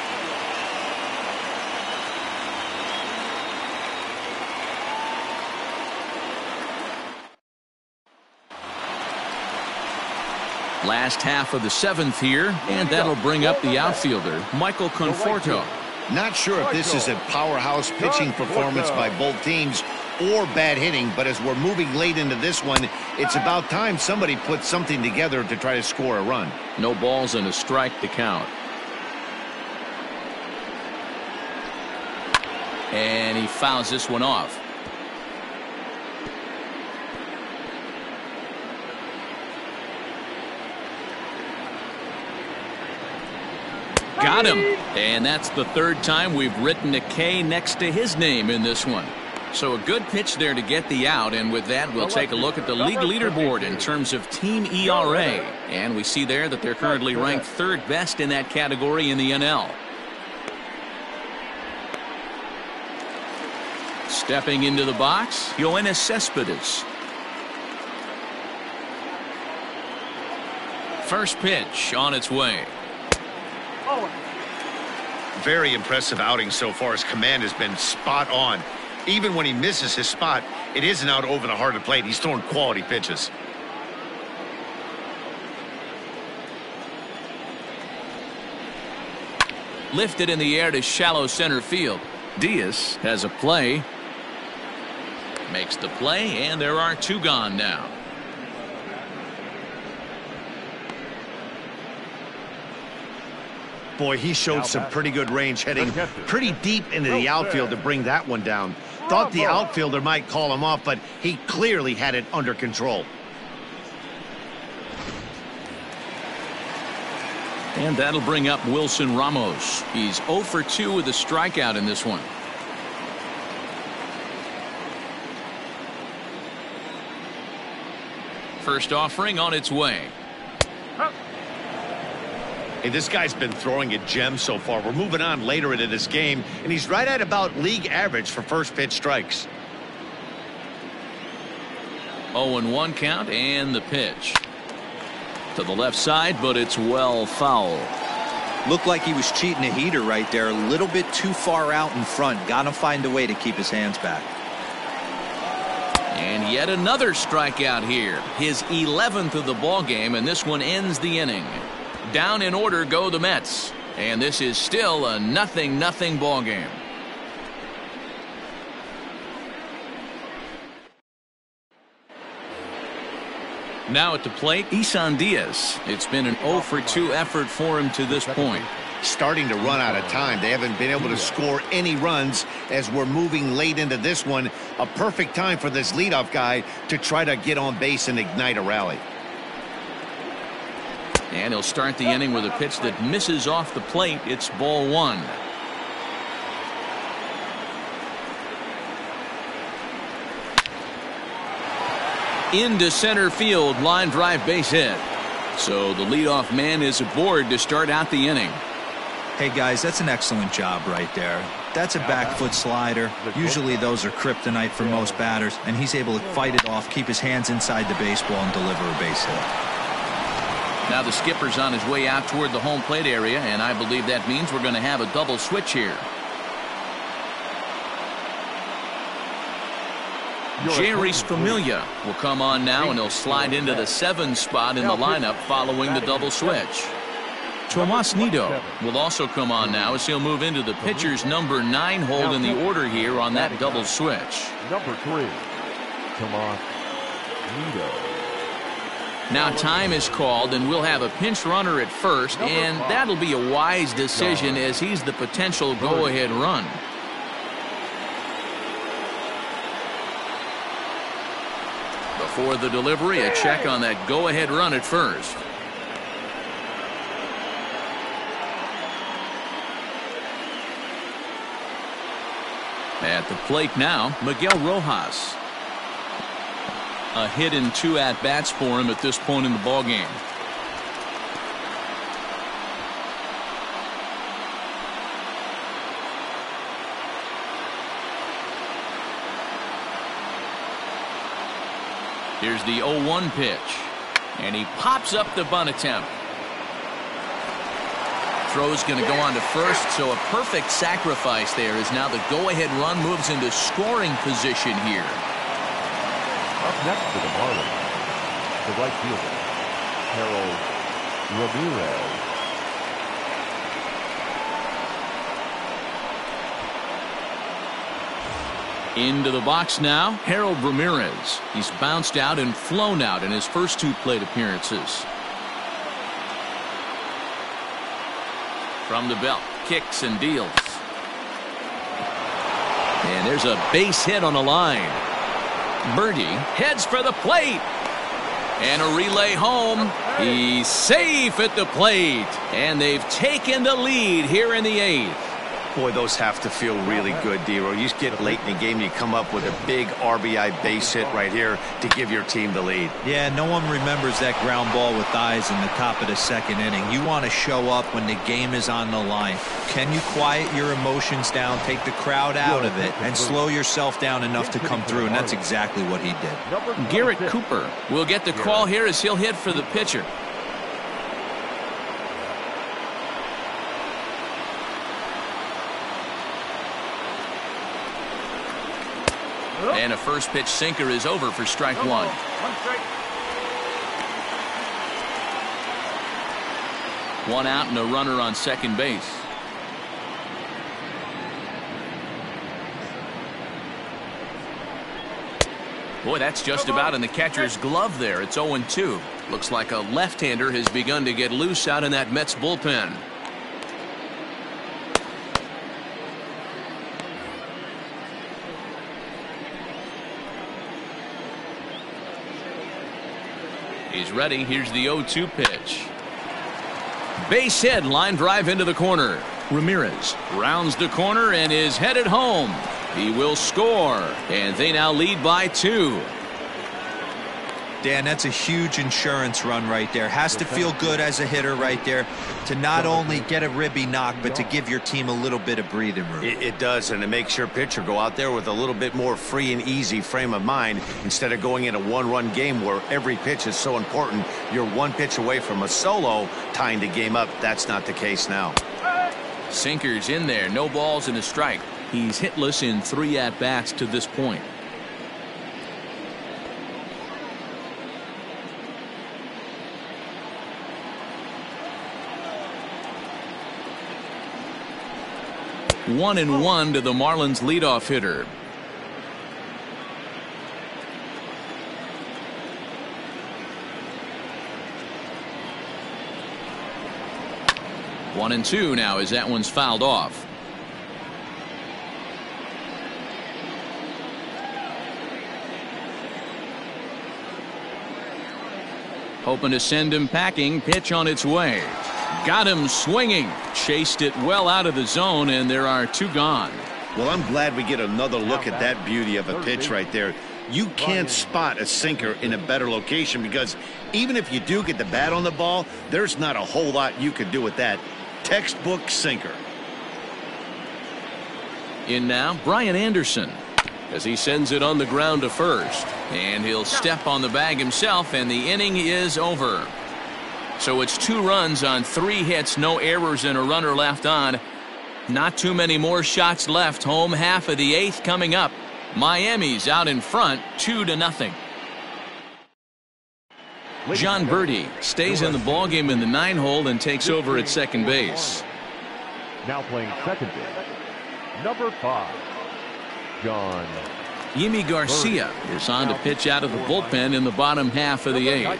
Last half of the 7th here, and that'll bring up the outfielder, Michael Conforto. Not sure if this is a powerhouse pitching performance by both teams or bad hitting, but as we're moving late into this one, it's about time somebody puts something together to try to score a run. No balls and a strike to count. And he fouls this one off. Got him. And that's the 3rd time we've written a K next to his name in this one. So a good pitch there to get the out, and with that we'll take a look at the league leaderboard in terms of team ERA. And we see there that they're currently ranked 3rd best in that category in the NL. Stepping into the box, Yoenis Cespedes. First pitch on its way. Very impressive outing so far. His command has been spot on. Even when he misses his spot, it isn't out over the heart of the plate. He's throwing quality pitches. Lifted in the air to shallow center field. Diaz has a play. Makes the play, and there are 2 gone now. Boy, he showed some pretty good range, heading pretty deep into the outfield to bring that one down. Thought the outfielder might call him off, but he clearly had it under control. And that'll bring up Wilson Ramos. He's 0 for 2 with a strikeout in this one. First offering on its way. Hey, this guy's been throwing a gem so far. We're moving on later into this game, and he's right at about league average for first pitch strikes. 0-1 count, and the pitch. To the left side, but it's well foul. Looked like he was cheating a heater right there. A little bit too far out in front. Got to find a way to keep his hands back. And yet another strikeout here. His 11th of the ball game, and this one ends the inning. Down in order go the Mets, and this is still a 0-0 ball game. Now at the plate, Isan Diaz. It's been an 0 for 2 effort for him to this point. starting to run out of time. They haven't been able to score any runs as we're moving late into this one. A perfect time for this leadoff guy to try to get on base and ignite a rally. And he'll start the inning with a pitch that misses off the plate. It's ball one. Into center field, line drive, base hit. So the leadoff man is aboard to start out the inning. Hey guys, that's an excellent job right there. That's a back foot slider. Usually those are kryptonite for most batters, and he's able to fight it off, keep his hands inside the baseball, and deliver a base hit. Now the skipper's on his way out toward the home plate area, and I believe that means we're going to have a double switch here. Jerry Familia will come on now, and he'll slide into the 7 spot in the lineup following the double switch. Tomas Nido will also come on now as he'll move into the pitcher's number 9 hold in the order here on that double switch. Number 3, Tomas Nido. Now time is called, and we'll have a pinch runner at first, and that'll be a wise decision as he's the potential go-ahead run. Before the delivery, a check on that go-ahead run at first. At the plate now, Miguel Rojas. A hit in 2 at-bats for him at this point in the ballgame. Here's the 0-1 pitch. And he pops up the bunt attempt. Throw's going to go on to first, so a perfect sacrifice there as now the go-ahead run moves into scoring position here. Up next for the Marlins, the right fielder, Harold Ramirez. Into the box now, Harold Ramirez. He's bounced out and flown out in his first 2 plate appearances. From the belt, kicks and deals. And there's a base hit on the line. Birdie heads for the plate. And a relay home. He's safe at the plate. And they've taken the lead here in the 8th. Boy, those have to feel really good, Dero. You get late in the game, you come up with a big RBI base hit right here to give your team the lead. Yeah, no one remembers that ground ball with eyes in the top of the 2nd inning. You want to show up when the game is on the line. Can you quiet your emotions down, take the crowd out of it, and slow yourself down enough to come through? And that's exactly what he did. Garrett Cooper will get the call here as he'll hit for the pitcher. And a first pitch sinker is over for strike 1. One out and a runner on second base. Boy, that's just about in the catcher's glove there. It's 0-2. Looks like a left-hander has begun to get loose out in that Mets bullpen. He's ready. Here's the 0-2 pitch. Base hit, line drive into the corner. Ramirez rounds the corner and is headed home. He will score, and they now lead by 2. Dan, that's a huge insurance run right there. Has to feel good as a hitter right there to not only get a ribby knock, but to give your team a little bit of breathing room. It does, and it makes your pitcher go out there with a little bit more free and easy frame of mind instead of going in a 1-run game where every pitch is so important. You're 1 pitch away from a solo tying the game up. That's not the case now. Sinker's in there. No balls and a strike. He's hitless in 3 at-bats to this point. One and one to the Marlins leadoff hitter. 1-2 now as that one's fouled off. Hoping to send him packing. Pitch on its way. Got him swinging. Chased it well out of the zone, and there are 2 gone. Well, I'm glad we get another look at that beauty of a pitch right there. You can't spot a sinker in a better location because even if you do get the bat on the ball, there's not a whole lot you could do with that. Textbook sinker. In now, Brian Anderson, as he sends it on the ground to first. and he'll step on the bag himself, and the inning is over. So it's 2 runs on 3 hits, no errors, and a runner left on. Not too many more shots left. Home half of the 8th coming up. Miami's out in front 2-0. John Birdie stays in the ballgame in the 9-hole and takes over at second base. Now playing second base, number 5, John. Yimi Garcia is on to pitch out of the bullpen in the bottom half of the 8th.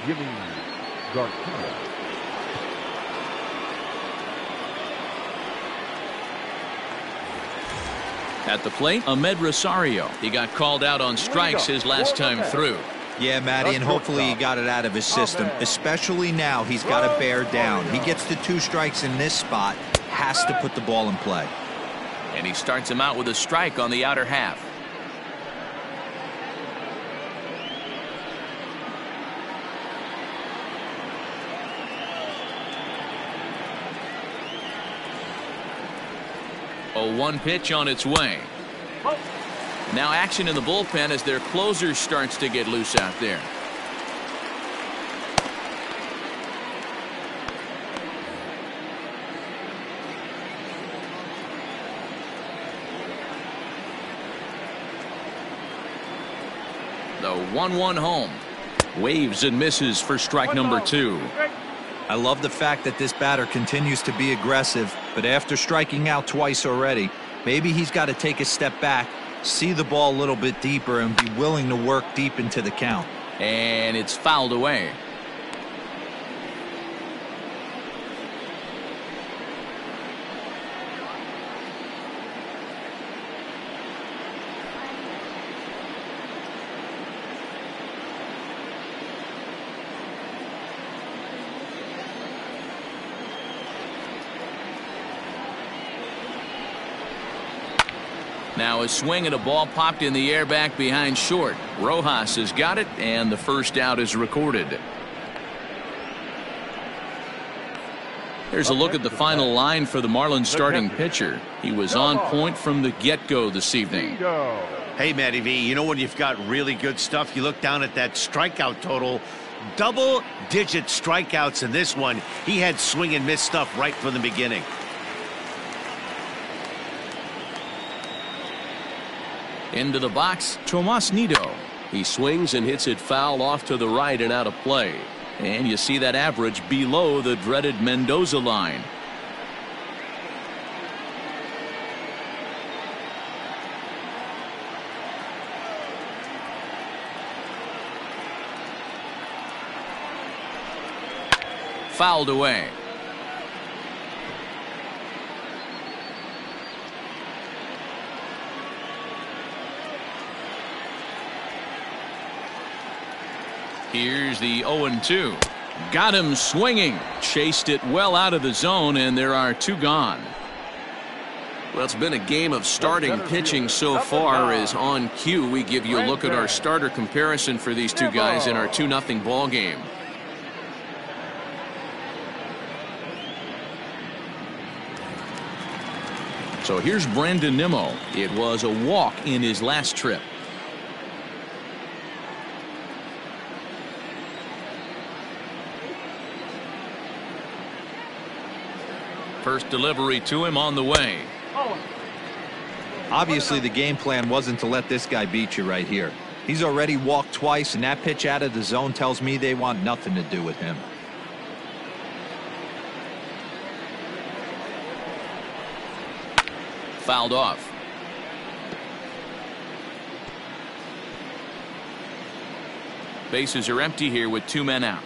Yimi Garcia. At the plate, Ahmed Rosario. He got called out on strikes his last time through. Yeah, Matty, and hopefully he got it out of his system. Especially now, he's got to bear down. He gets the 2 strikes in this spot, has to put the ball in play. And he starts him out with a strike on the outer half. A 1 pitch on its way. Now action in the bullpen as their closer starts to get loose out there. The 1-1 home. Waves and misses for strike number 2. I love the fact that this batter continues to be aggressive, but after striking out twice already, maybe he's got to take a step back, see the ball a little bit deeper, and be willing to work deep into the count. And it's fouled away. Now a swing and a ball popped in the air back behind short. Rojas has got it, and the first out is recorded. Here's a look at the final line for the Marlins starting pitcher. He was on point from the get-go this evening. Hey, Matty V, you know when you've got really good stuff, you look down at that strikeout total. Double-digit strikeouts in this one. He had swing and miss stuff right from the beginning. Into the box, Tomas Nido. He swings and hits it foul off to the right and out of play. And you see that average below the dreaded Mendoza line. Fouled away. Here's the 0-2. Got him swinging. Chased it well out of the zone, and there are 2 gone. Well, it's been a game of starting pitching so far. As on cue, we give you a look at our starter comparison for these 2 guys in our 2-0 ball game. So here's Brandon Nimmo. It was a walk in his last trip. First delivery to him on the way. Obviously, the game plan wasn't to let this guy beat you right here. He's already walked twice, and that pitch out of the zone tells me they want nothing to do with him. Fouled off. Bases are empty here with 2 men out.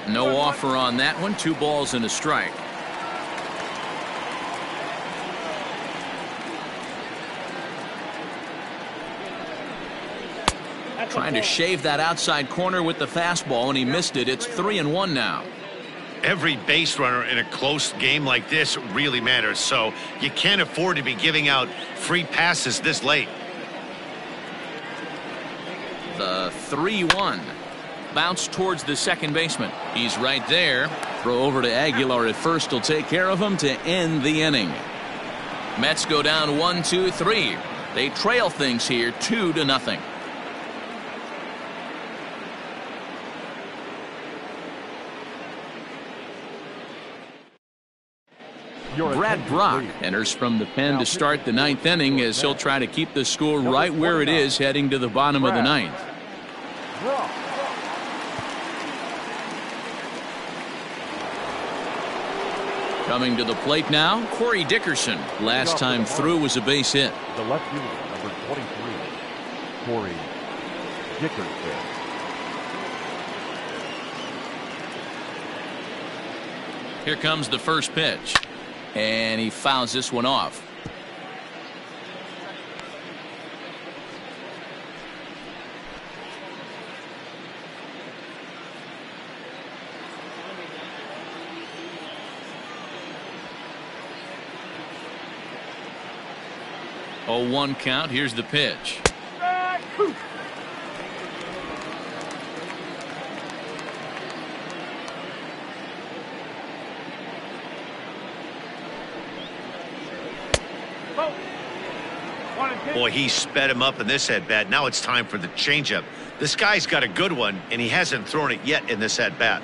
No offer on that one. 2 balls and a strike. Trying to shave that outside corner with the fastball, and he missed it. It's 3-1 now. Every base runner in a close game like this really matters, so you can't afford to be giving out free passes this late. The 3-1. Bounce towards the second baseman. He's right there. Throw over to Aguilar at first. Will take care of him to end the inning. Mets go down 1-2-3. They trail things here 2-0. Brad Brock enters from the pen to start the 9th inning as he'll try to keep the score right where it is heading to the bottom of the 9th. Coming to the plate now, Corey Dickerson. Last time through was a base hit. The left fielder, number 23, Corey Dickerson. Here comes the first pitch. And he fouls this one off. Oh, 1 count. Here's the pitch. Boy, he sped him up in this at-bat. Now it's time for the changeup. This guy's got a good one, and he hasn't thrown it yet in this at-bat.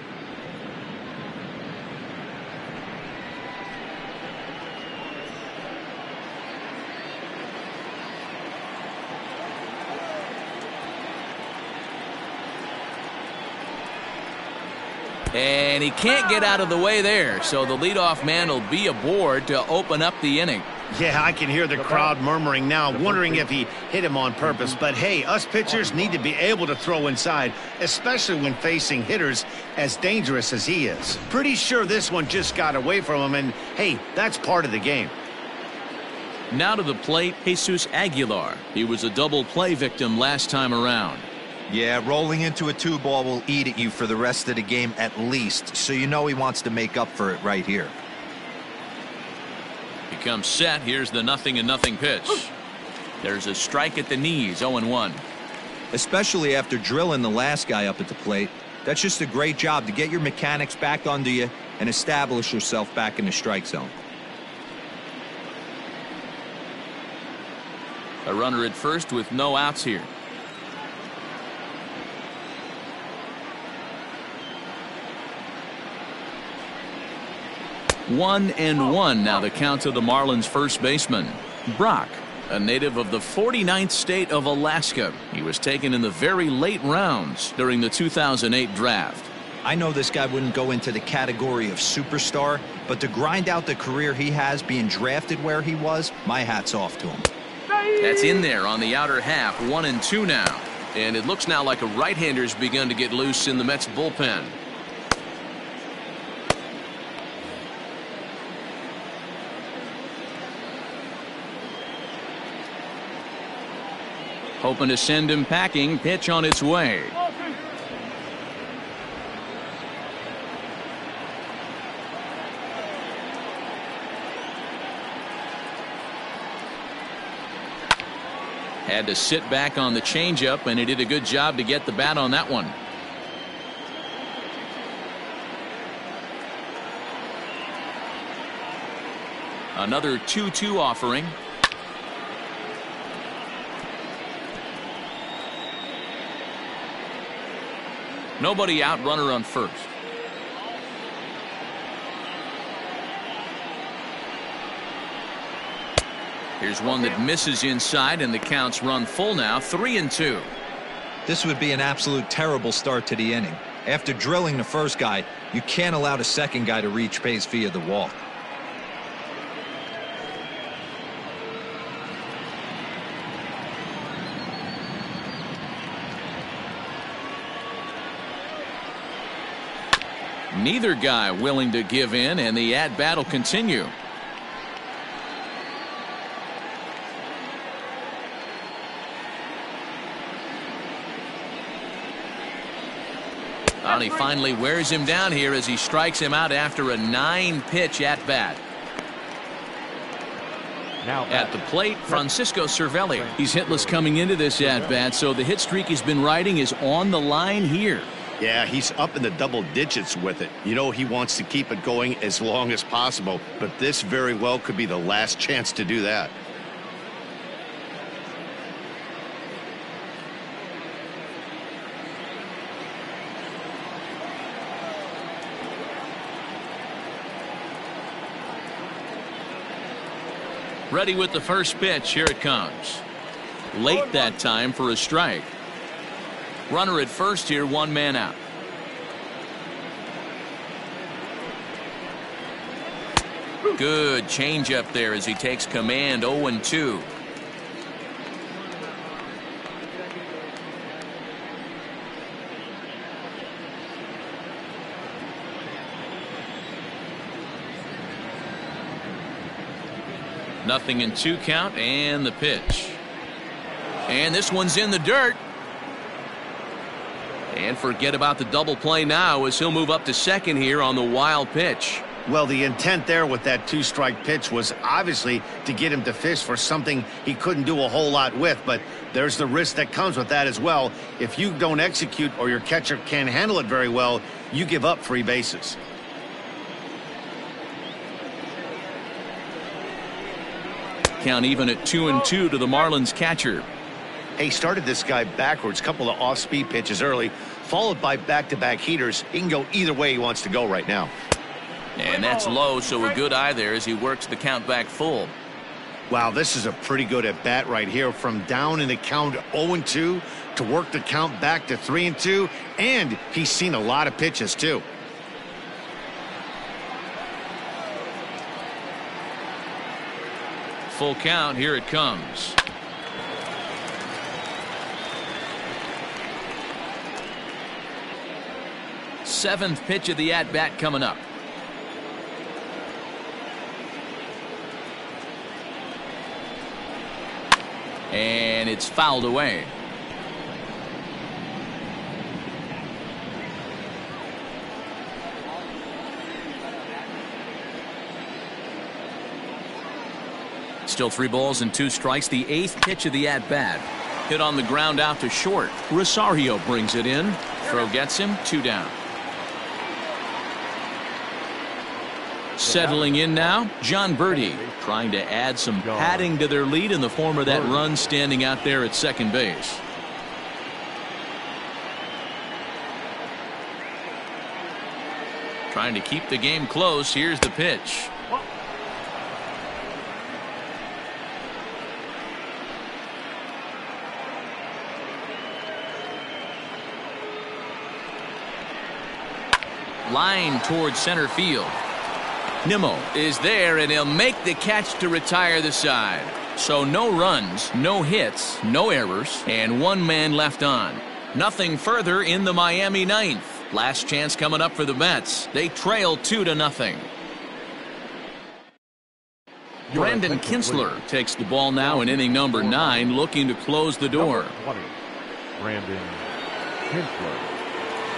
And he can't get out of the way there, so the leadoff man will be aboard to open up the inning. Yeah, I can hear the crowd murmuring now, wondering if he hit him on purpose. But, hey, us pitchers need to be able to throw inside, especially when facing hitters as dangerous as he is. Pretty sure this one just got away from him, and, hey, that's part of the game. Now to the plate, Jesus Aguilar. He was a double play victim last time around. Yeah, rolling into a 2-ball will eat at you for the rest of the game at least, so you know he wants to make up for it right here. He comes set. Here's the 0-0 pitch. There's a strike at the knees. 0-1. Especially after drilling the last guy up at the plate. That's just a great job to get your mechanics back under you and establish yourself back in the strike zone. A runner at first with no outs here. One and one now the count to the Marlins first baseman. Brock, a native of the 49th state of Alaska. He was taken in the very late rounds during the 2008 draft. I know this guy wouldn't go into the category of superstar, but to grind out the career he has being drafted where he was, my hat's off to him. That's in there on the outer half. 1-2 now. And it looks now like a right-hander's begun to get loose in the Mets bullpen. Hoping to send him packing. Pitch on its way. Had to sit back on the changeup, and he did a good job to get the bat on that one. Another 2-2 offering. Nobody out, runner on first. Here's one that misses inside, and the count's run full now. 3-2. This would be an absolute terrible start to the inning. After drilling the first guy, you can't allow the second guy to reach base via the walk. Neither guy willing to give in, and the at-bat will continue. And he finally wears him down here as he strikes him out after a 9-pitch at-bat. Now at the plate, Francisco Cervelli. He's hitless coming into this at-bat, so the hit streak he's been riding is on the line here. Yeah, he's up in the double digits with it. You know, he wants to keep it going as long as possible, but this very well could be the last chance to do that. Ready with the first pitch. Here it comes. Late that time for a strike. Runner at first here, 1 man out. Good changeup there as he takes command. 0-2. Nothing in 2 count, and the pitch. And this one's in the dirt. And forget about the double play now as he'll move up to second here on the wild pitch. Well, the intent there with that 2-strike pitch was obviously to get him to fish for something he couldn't do a whole lot with, but there's the risk that comes with that as well. If you don't execute or your catcher can't handle it very well, you give up free bases. Count even at 2-2 to the Marlins catcher. He started this guy backwards, couple of off-speed pitches early, followed by back-to-back heaters. He can go either way he wants to go right now. And that's low, so a good eye there as he works the count back full. Wow, this is a pretty good at-bat right here. From down in the count 0-2 to work the count back to 3-2, and he's seen a lot of pitches too. Full count. Here it comes. Seventh pitch of the at-bat coming up. And it's fouled away. Still 3 balls and 2 strikes. The 8th pitch of the at-bat. Hit on the ground out to short. Rosario brings it in. Throw gets him. 2 down. Settling in now, John Birdie, trying to add some padding to their lead in the form of that run standing out there at second base. Trying to keep the game close. Here's the pitch. Line towards center field. Nimmo is there, and he'll make the catch to retire the side. So no runs, no hits, no errors, and 1 man left on. Nothing further in the Miami 9th. Last chance coming up for the Mets. They trail 2-0. Brandon Kinsler takes the ball now in inning number 9, looking to close the door. 20, Brandon Kinsler.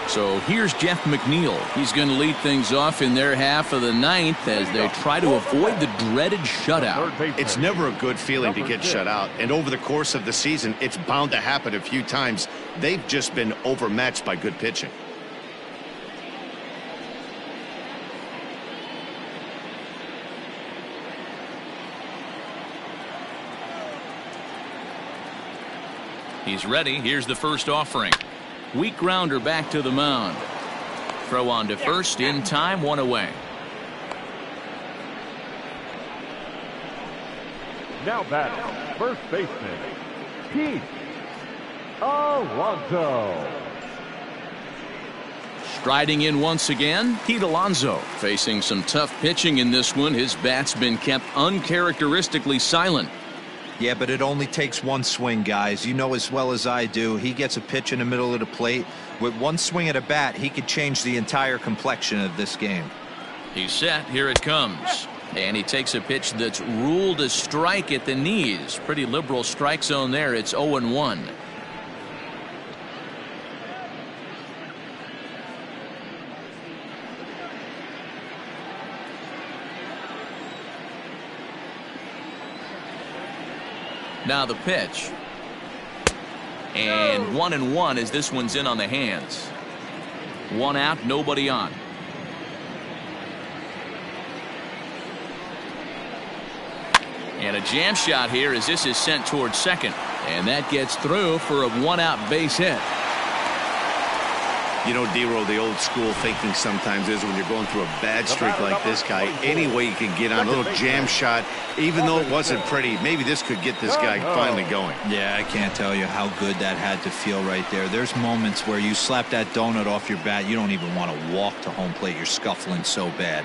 So here's Jeff McNeil. He's going to lead things off in their half of the 9th as they try to avoid the dreaded shutout. It's never a good feeling to get shut out, and over the course of the season, it's bound to happen a few times. They've just been overmatched by good pitching. He's ready. Here's the first offering. Weak grounder back to the mound. Throw on to first in time, 1 away. Now batting, first baseman, Pete Alonso. Striding in once again, Pete Alonso. Facing some tough pitching in this one. His bat's been kept uncharacteristically silent. Yeah, but it only takes one swing, guys. You know as well as I do, he gets a pitch in the middle of the plate. With one swing at a bat, he could change the entire complexion of this game. He's set. Here it comes. And he takes a pitch that's ruled a strike at the knees. Pretty liberal strike zone there. It's 0-1. Now the pitch. And 1-1 as this one's in on the hands. One out, nobody on. And a jam shot here as this is sent towards second. And that gets through for a one-out base hit. You know, D-Roll, the old school thinking sometimes is when you're going through a bad streak like this guy, any way you can get on a little jam shot, even though it wasn't pretty, maybe this could get this guy finally going. Yeah, I can't tell you how good that had to feel right there. There's moments where you slap that donut off your bat, you don't even want to walk to home plate. You're scuffling so bad.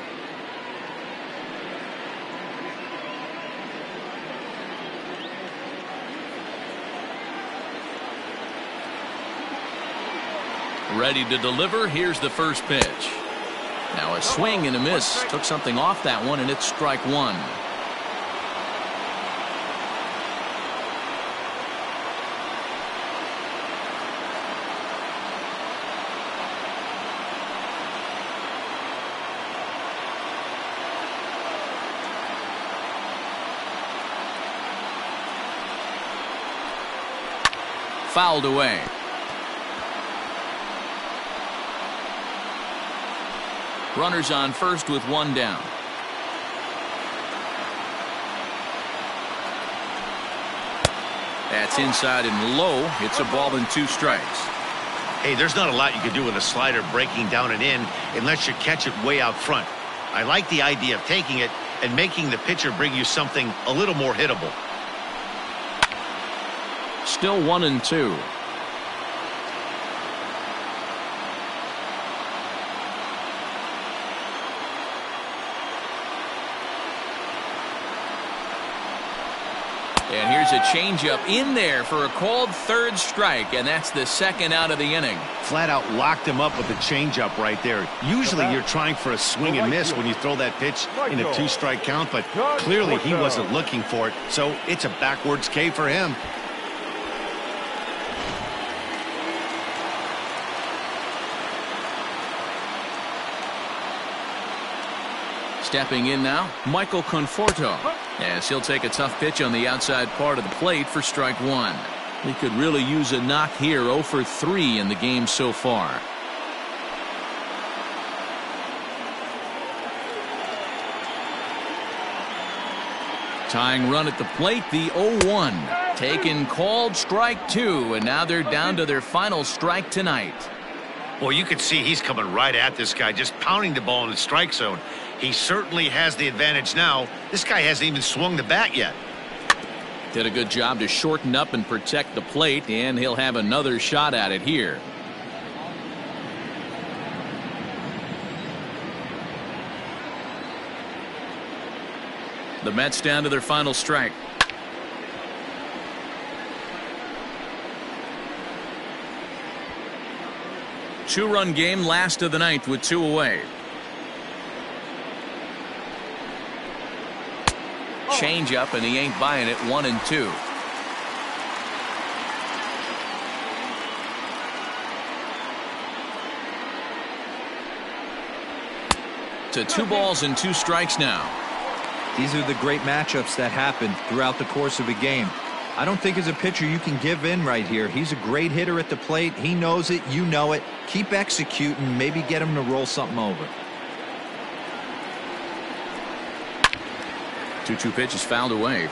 Ready to deliver. Here's the first pitch. Now a swing and a miss. Took something off that one, and it's strike one. Fouled away. Runners on first with one down. That's inside and low. It's a ball and two strikes. Hey, there's not a lot you can do with a slider breaking down and in unless you catch it way out front. I like the idea of taking it and making the pitcher bring you something a little more hittable. Still 1-2. And here's a changeup in there for a called third strike, and that's the second out of the inning. Flat out locked him up with the changeup right there. Usually you're trying for a swing and miss when you throw that pitch in a two-strike count, but clearly he wasn't looking for it, so it's a backwards K for him. Stepping in now, Michael Conforto, as he'll take a tough pitch on the outside part of the plate for strike one. He could really use a knock here. 0 for 3 in the game so far. Tying run at the plate, the 0-1. Taken, called, strike two, and now they're down to their final strike tonight. Well, you can see he's coming right at this guy, just pounding the ball in the strike zone. He certainly has the advantage now. This guy hasn't even swung the bat yet. Did a good job to shorten up and protect the plate, and he'll have another shot at it here. The Mets down to their final strike. Two-run game, last of the ninth with 2 away. Change up, and he ain't buying it. 1-2. To 2 balls and 2 strikes now. These are the great matchups that happen throughout the course of a game. I don't think as a pitcher you can give in right here. He's a great hitter at the plate. He knows it. You know it. Keep executing. Maybe get him to roll something over. 2-2 pitch is fouled away.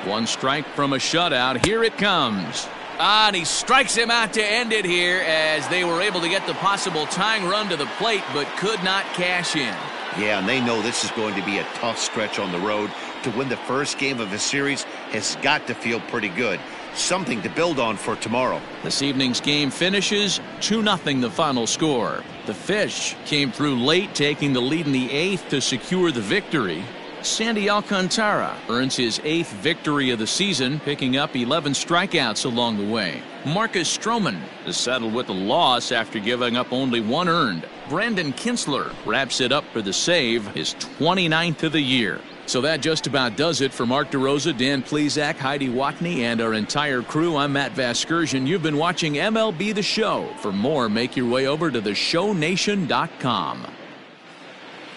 One strike from a shutout. Here it comes. And he strikes him out to end it here as they were able to get the possible tying run to the plate but could not cash in. Yeah, and they know this is going to be a tough stretch on the road. To win the first game of a series has got to feel pretty good. something to build on for tomorrow. This evening's game finishes 2-0 the final score. The Fish came through late, taking the lead in the 8th to secure the victory. Sandy Alcantara earns his 8th victory of the season, picking up 11 strikeouts along the way. Marcus Stroman is settled with a loss after giving up only 1 earned. Brandon Kinsler wraps it up for the save, his 29th of the year. So that just about does it for Mark DeRosa, Dan Plesac, Heidi Watney, and our entire crew. I'm Matt Vasgersian. You've been watching MLB The Show. For more, make your way over to theshownation.com.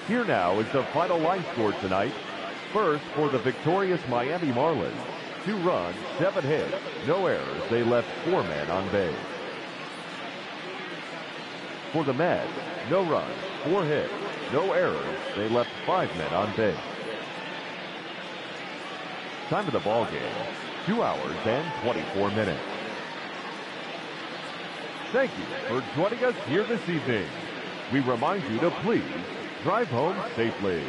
Here now is the final line score tonight. First, for the victorious Miami Marlins, 2 runs, 7 hits, no errors. They left 4 men on base. For the Mets, no runs, 4 hits, no errors. They left 5 men on base. Time of the ball game, 2 hours and 24 minutes. Thank you for joining us here this evening. We remind you to please drive home safely.